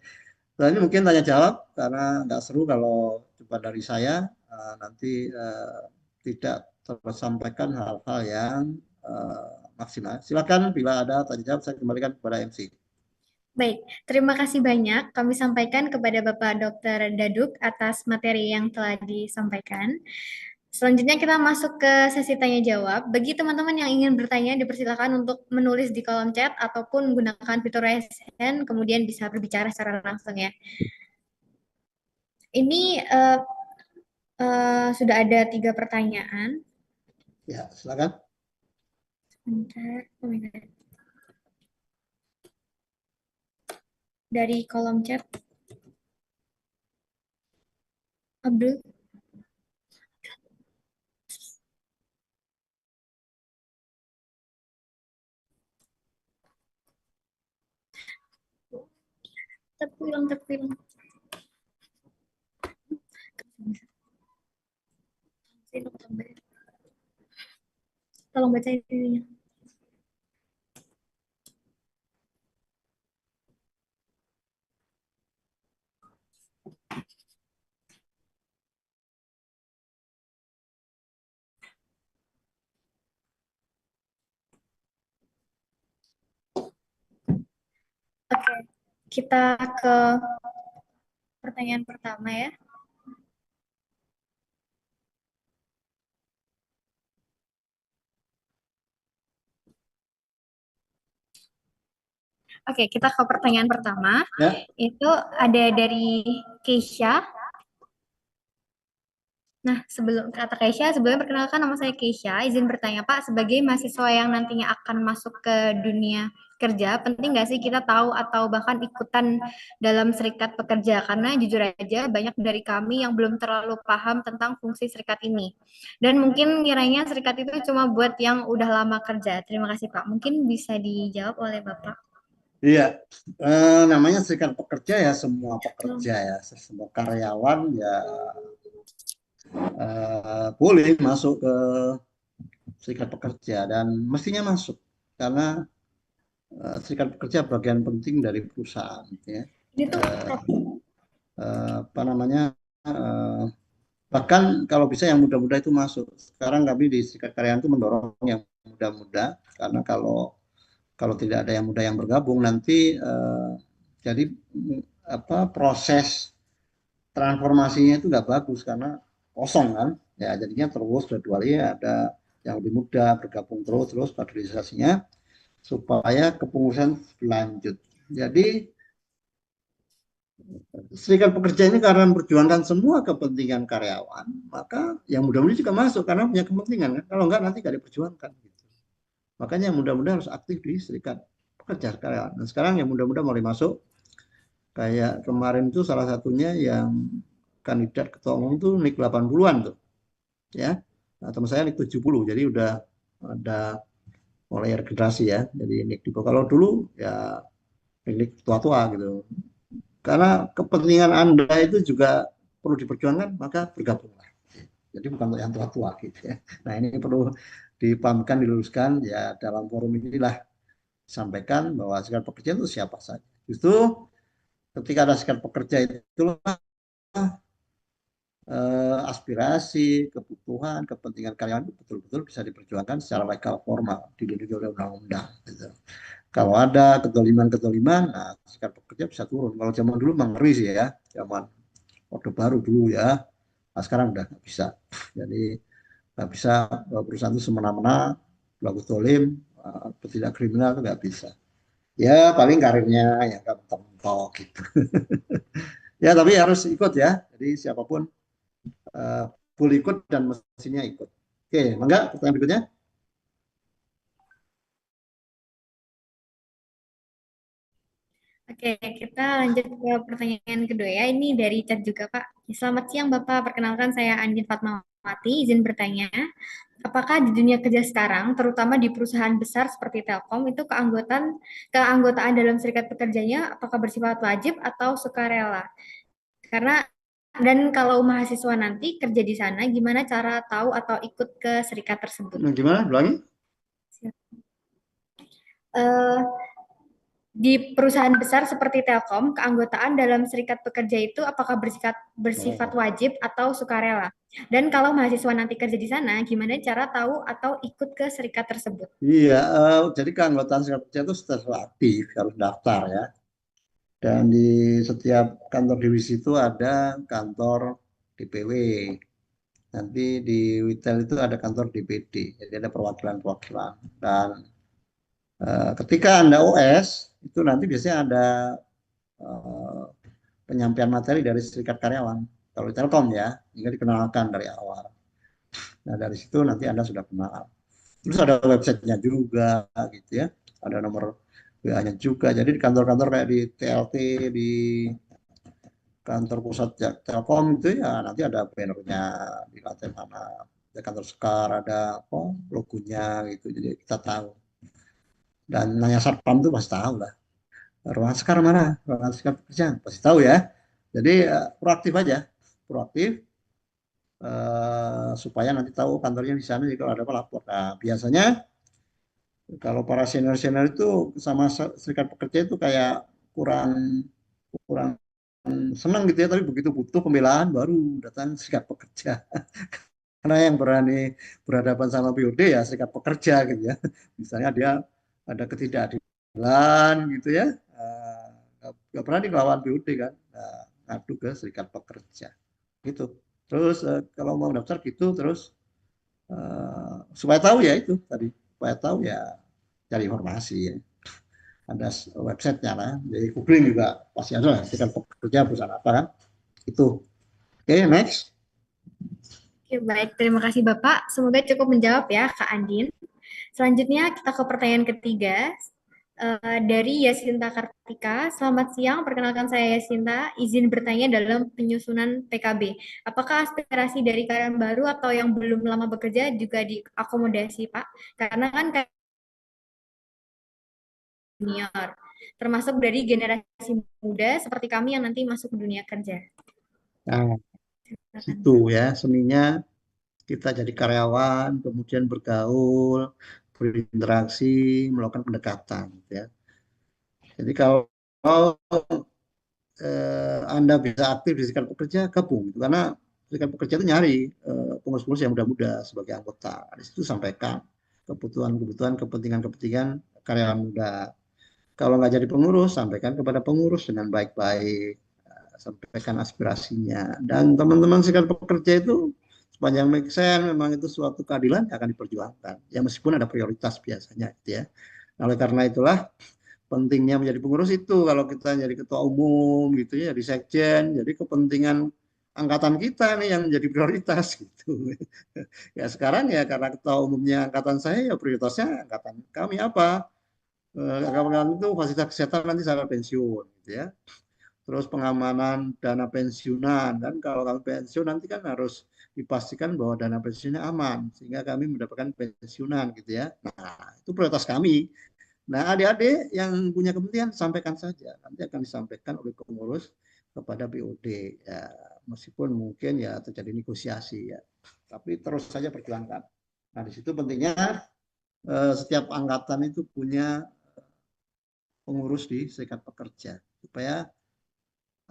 Nah, ini mungkin tanya jawab, karena nggak seru kalau cuma dari saya, nanti tidak tersampaikan hal-hal yang maksimal. Silakan bila ada tanya jawab, saya kembalikan kepada MC. Baik, terima kasih banyak kami sampaikan kepada Bapak Dr. Daduk atas materi yang telah disampaikan. Selanjutnya kita masuk ke sesi tanya jawab. Bagi teman-teman yang ingin bertanya, dipersilakan untuk menulis di kolom chat ataupun menggunakan fitur raise hand, kemudian bisa berbicara secara langsung ya. Ini sudah ada 3 pertanyaan. Ya, silakan. Bentar, oh my God. Dari kolom chat, Abdul. Terpulang. Tolong baca ini. Oke, kita ke pertanyaan pertama ya. Oke, kita ke pertanyaan pertama. Ya. Itu ada dari Keisha. Nah, sebelum kata Keisha, sebelumnya perkenalkan nama saya Keisha. Izin bertanya, Pak, sebagai mahasiswa yang nantinya akan masuk ke dunia kerja, penting nggak sih kita tahu atau bahkan ikutan dalam serikat pekerja? Karena jujur aja banyak dari kami yang belum terlalu paham tentang fungsi serikat ini. Dan mungkin kiranya serikat itu cuma buat yang udah lama kerja. Terima kasih, Pak. Mungkin bisa dijawab oleh Bapak. Iya, namanya serikat pekerja ya semua pekerja ya, semua karyawan ya boleh masuk ke serikat pekerja dan mestinya masuk karena serikat pekerja bagian penting dari perusahaan ya. Ini tuh Apa namanya bahkan kalau bisa yang muda-muda itu masuk. Sekarang kami di serikat karyawan itu mendorong yang muda-muda karena kalau tidak ada yang muda yang bergabung nanti jadi proses transformasinya itu nggak bagus karena kosong kan ya jadinya terus gradually ada yang lebih muda bergabung terus kaderisasinya supaya kepengurusan berlanjut. Jadi serikat pekerja ini karena memperjuangkan semua kepentingan karyawan, maka yang muda-mudi juga masuk karena punya kepentingan kan. Kalau enggak nanti nggak diperjuangkan. Gitu. Makanya yang muda-muda harus aktif di serikat pekerja karyawan. Dan sekarang yang muda-muda mulai masuk, kayak kemarin itu salah satunya yang kandidat ketua umum tuh NIK 80-an tuh, ya. Nah, teman saya NIK 70, jadi udah ada mulai regenerasi ya. Jadi NIK di bawah. Kalau dulu ya NIK tua-tua gitu. Karena kepentingan Anda itu juga perlu diperjuangkan, maka bergabunglah. Jadi bukan untuk yang tua-tua gitu ya. Nah ini perlu dipahamkan, diluruskan ya dalam forum inilah sampaikan bahwa serikat pekerja itu siapa saja. Justru ketika ada serikat pekerja itulah aspirasi, kebutuhan, kepentingan karyawan itu betul-betul bisa diperjuangkan secara legal formal dilindungi oleh undang-undang. Gitu. Kalau ada kedoliman, nah serikat pekerja bisa turun. Kalau zaman dulu mengeri sih ya, zaman Orde Baru dulu ya. Nah, sekarang udah nggak bisa. Jadi nggak bisa perusahaan itu semena-mena pelaku dolim, bertindak kriminal itu nggak bisa. Ya paling karirnya ya nggak mentok gitu. Ya tapi harus ikut ya. Jadi siapapun boleh ikut dan mestinya ikut. Oke, mangga pertanyaan berikutnya. Oke, kita lanjut ke pertanyaan kedua ya. Ini dari chat juga, Pak. Selamat siang, Bapak. Perkenalkan saya Andin Fatmawati. Izin bertanya, apakah di dunia kerja sekarang, terutama di perusahaan besar seperti Telkom, itu keanggotaan dalam serikat pekerjanya apakah bersifat wajib atau sukarela? Karena dan kalau mahasiswa nanti kerja di sana, gimana cara tahu atau ikut ke serikat tersebut? Nah, gimana? Ulangi. Di perusahaan besar seperti Telkom, keanggotaan dalam serikat pekerja itu apakah bersifat wajib atau sukarela? Dan kalau mahasiswa nanti kerja di sana, gimana cara tahu atau ikut ke serikat tersebut? Iya, jadi keanggotaan serikat pekerja itu setelah aktif, harus daftar ya. Dan di setiap kantor divisi itu ada kantor DPW. Nanti di Witel itu ada kantor DPD, jadi ada perwakilan-perwakilan. Dan ketika Anda OS, itu nanti biasanya ada penyampaian materi dari serikat karyawan. Kalau Telkom ya, ini dikenalkan dari awal. Nah dari situ nanti Anda sudah kenal. Terus ada websitenya juga gitu ya. Ada nomor WA-nya juga. Jadi di kantor-kantor kayak di TLT, di kantor pusat Telkom itu ya nanti ada bannernya di lantai mana. Di kantor Sekar ada apa logonya gitu. Jadi kita tahu. Dan nanya satpam tuh pasti tahu lah. Ruangan Sekar mana? Ruangan Sekar kerja pasti tahu ya. Jadi proaktif aja. Proaktif supaya nanti tahu kantornya di sana, jadi kalau ada apa lapor. Nah, biasanya kalau para senior-senior itu sama serikat pekerja itu kayak kurang kurang senang gitu ya, tapi begitu butuh pembelaan baru datang serikat pekerja. Karena yang berani berhadapan sama BOD ya serikat pekerja gitu ya. Misalnya dia ada ketidakadilan gitu ya, nggak berani melawan BOD kan, nah, ngadu ke serikat pekerja gitu. Terus kalau mau daftar gitu, terus supaya tahu ya itu tadi, supaya tahu ya cari informasi ya. Ada websitenya lah, jadi googling juga pasti ada lah, serikat pekerja perusahaan apa kan, itu. Oke, next. Oke, baik. Terima kasih Bapak. Semoga cukup menjawab ya, Kak Andin. Selanjutnya kita ke pertanyaan ketiga. Dari Yasinta Kartika. Selamat siang, perkenalkan saya Yasinta. Izin bertanya dalam penyusunan PKB. Apakah aspirasi dari karyawan baru atau yang belum lama bekerja juga diakomodasi, Pak? Karena kan junior, termasuk dari generasi muda seperti kami yang nanti masuk ke dunia kerja. Nah, itu ya seninya kita jadi karyawan, kemudian bergaul, berinteraksi, melakukan pendekatan gitu ya. Jadi kalau Anda bisa aktif di serikat pekerja, gabung gitu. Karena serikat pekerja itu nyari pengurus-pengurus yang muda-muda sebagai anggota. Di situ sampaikan kebutuhan-kebutuhan, kepentingan-kepentingan karyawan muda. Kalau nggak jadi pengurus, sampaikan kepada pengurus dengan baik-baik, sampaikan aspirasinya. Dan teman-teman serikat pekerja itu sepanjang make sense, memang itu suatu keadilan yang akan diperjuangkan. Ya meskipun ada prioritas biasanya, gitu ya. Oleh karena itulah pentingnya menjadi pengurus itu, kalau kita jadi ketua umum gitu ya, di sekjen, jadi kepentingan angkatan kita nih yang menjadi prioritas gitu. Ya sekarang ya karena ketua umumnya angkatan saya, ya prioritasnya angkatan kami apa? Angkatan itu fasilitas kesehatan nanti sampai pensiun gitu ya. Terus pengamanan dana pensiunan, dan kalau kami pensiun nanti kan harus dipastikan bahwa dana pensiunnya aman sehingga kami mendapatkan pensiunan gitu ya. Nah, itu prioritas kami. Nah, adik-adik yang punya kepentingan sampaikan saja, nanti akan disampaikan oleh pengurus kepada BOD ya, meskipun mungkin ya terjadi negosiasi ya, tapi terus saja perjuangkan. Nah, di situ pentingnya setiap angkatan itu punya pengurus di serikat pekerja supaya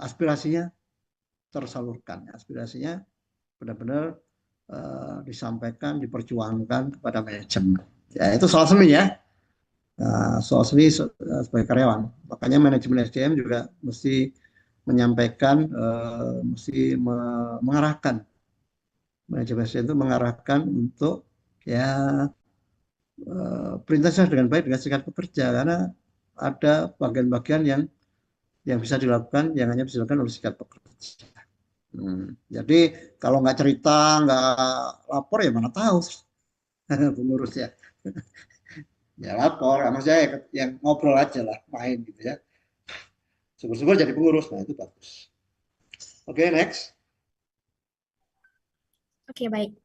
aspirasinya tersalurkan, aspirasinya benar-benar disampaikan, diperjuangkan kepada manajemen. Ya, itu soal seni ya. Soal seni sebagai karyawan. Makanya manajemen SDM juga mesti menyampaikan, mesti mengarahkan. Manajemen SDM itu mengarahkan untuk ya perintahnya dengan baik dengan serikat pekerja, karena ada bagian-bagian yang bisa dilakukan, yang hanya bisa dilakukan oleh serikat pekerja. Jadi kalau nggak cerita, nggak lapor ya mana tahu pengurus ya. Ya lapor, maksudnya yang ngobrol aja lah, main gitu ya. Syukur-syukur jadi pengurus, nah itu bagus. Oke, next. Oke, baik.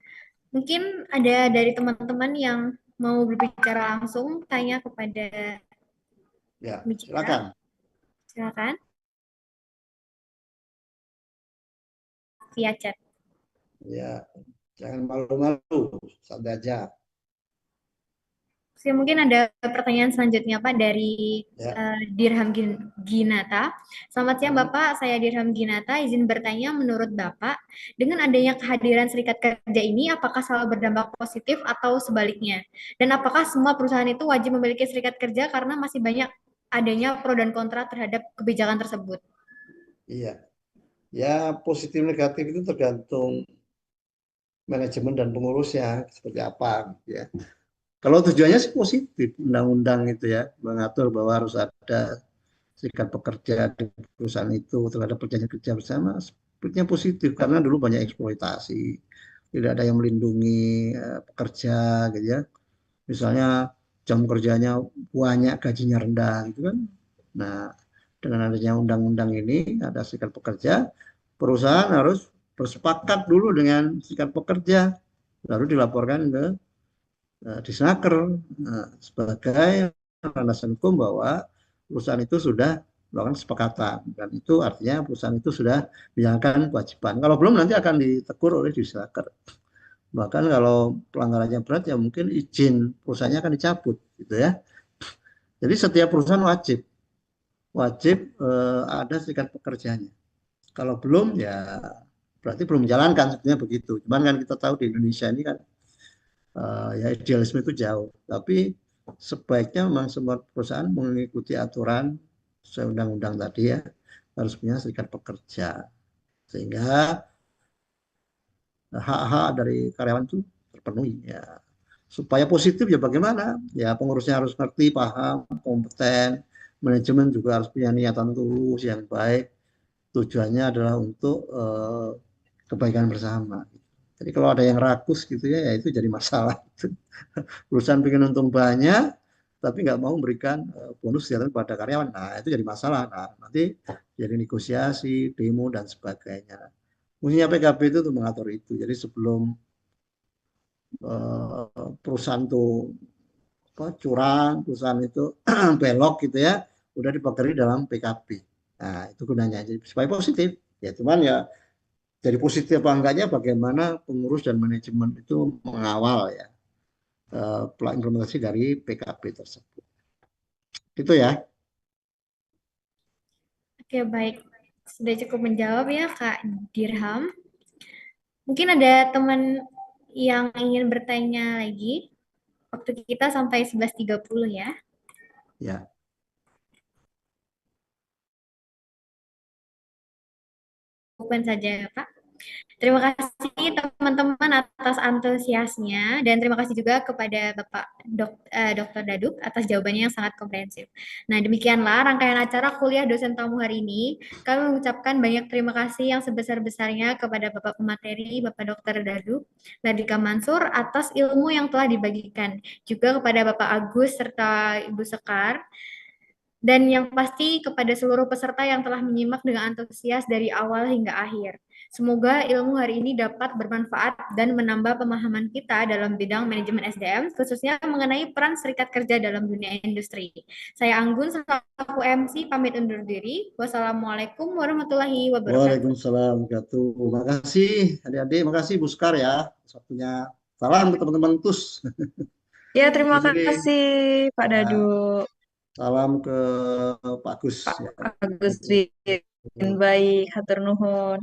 Mungkin ada dari teman-teman yang mau berbicara langsung, tanya kepada Ya, Micika. silakan. Silakan. Via chat. Ya, jangan malu-malu, santai aja. Oke, mungkin ada pertanyaan selanjutnya Pak dari Ya. Dirham Ginata. Selamat siang Bapak, saya Dirham Ginata. Izin bertanya, menurut Bapak, dengan adanya kehadiran serikat kerja ini, apakah selalu berdampak positif atau sebaliknya? Dan apakah semua perusahaan itu wajib memiliki serikat kerja karena masih banyak adanya pro dan kontra terhadap kebijakan tersebut? Iya, ya positif negatif itu tergantung manajemen dan pengurusnya seperti apa gitu ya. Kalau tujuannya sih positif, undang-undang itu ya mengatur bahwa harus ada serikat pekerja di perusahaan itu terhadap perjanjian kerja bersama, sepertinya positif karena dulu banyak eksploitasi, tidak ada yang melindungi pekerja gitu ya. Misalnya jam kerjanya banyak, gajinya rendah gitu kan. Nah, dengan adanya undang-undang ini, ada serikat pekerja, perusahaan harus bersepakat dulu dengan serikat pekerja, lalu dilaporkan ke Disnaker sebagai landasan hukum bahwa perusahaan itu sudah melakukan kesepakatan, dan itu artinya perusahaan itu sudah menjalankan kewajiban. Kalau belum, nanti akan ditegur oleh Disnaker. Bahkan kalau pelanggarannya berat, ya mungkin izin perusahaannya akan dicabut gitu ya. Jadi setiap perusahaan wajib ada serikat pekerjanya. Kalau belum, ya berarti belum menjalankan, sebenarnya begitu. Cuman kan kita tahu di Indonesia ini kan ya idealisme itu jauh. Tapi sebaiknya memang semua perusahaan mengikuti aturan sesuai undang-undang tadi ya, harus punya serikat pekerja. Sehingga hak-hak dari karyawan itu terpenuhi ya. Supaya positif ya bagaimana? Ya pengurusnya harus ngerti, paham, kompeten, manajemen juga harus punya niatan tulus yang baik. Tujuannya adalah untuk kebaikan bersama. Jadi kalau ada yang rakus gitu ya, ya itu jadi masalah. Perusahaan pengen untung banyak, tapi nggak mau memberikan bonus kesehatan kepada karyawan. Nah itu jadi masalah. Nah nanti jadi negosiasi, demo dan sebagainya. Fungsinya PKB itu untuk mengatur itu. Jadi sebelum perusahaan itu curang, perusahaan itu belok gitu ya, udah dipagari dalam PKB. Nah itu gunanya. Jadi supaya positif. Ya cuman ya jadi positif apa enggaknya bagaimana pengurus dan manajemen itu mengawal ya implementasi dari PKB tersebut. Itu ya. Oke, baik. Sudah cukup menjawab ya, Kak Dirham. Mungkin ada teman yang ingin bertanya lagi. Waktu kita sampai 11.30 ya. Ya. Bukan saja, Pak. Terima kasih teman-teman atas antusiasnya dan terima kasih juga kepada Bapak Dr. Daduk atas jawabannya yang sangat komprehensif. Nah, demikianlah rangkaian acara kuliah dosen tamu hari ini. Kami mengucapkan banyak terima kasih yang sebesar-besarnya kepada Bapak pemateri, Bapak Dr. Daduk, Mardika Mansur atas ilmu yang telah dibagikan. Juga kepada Bapak Agus serta Ibu Sekar. Dan yang pasti kepada seluruh peserta yang telah menyimak dengan antusias dari awal hingga akhir. Semoga ilmu hari ini dapat bermanfaat dan menambah pemahaman kita dalam bidang manajemen SDM, khususnya mengenai peran serikat kerja dalam dunia industri. Saya Anggun, selaku MC, pamit undur diri. Wassalamualaikum warahmatullahi wabarakatuh. Waalaikumsalam warahmatullahi wabarakatuh. Makasih adik-adik, makasih Bu Sekar ya. Satunya salam ke teman-teman TUS. Ya, terima Jadi, kasih Pak Dadu, salam ke Pak Gus. Pak Ya. Agus Bin. Baik, hatur nuhun.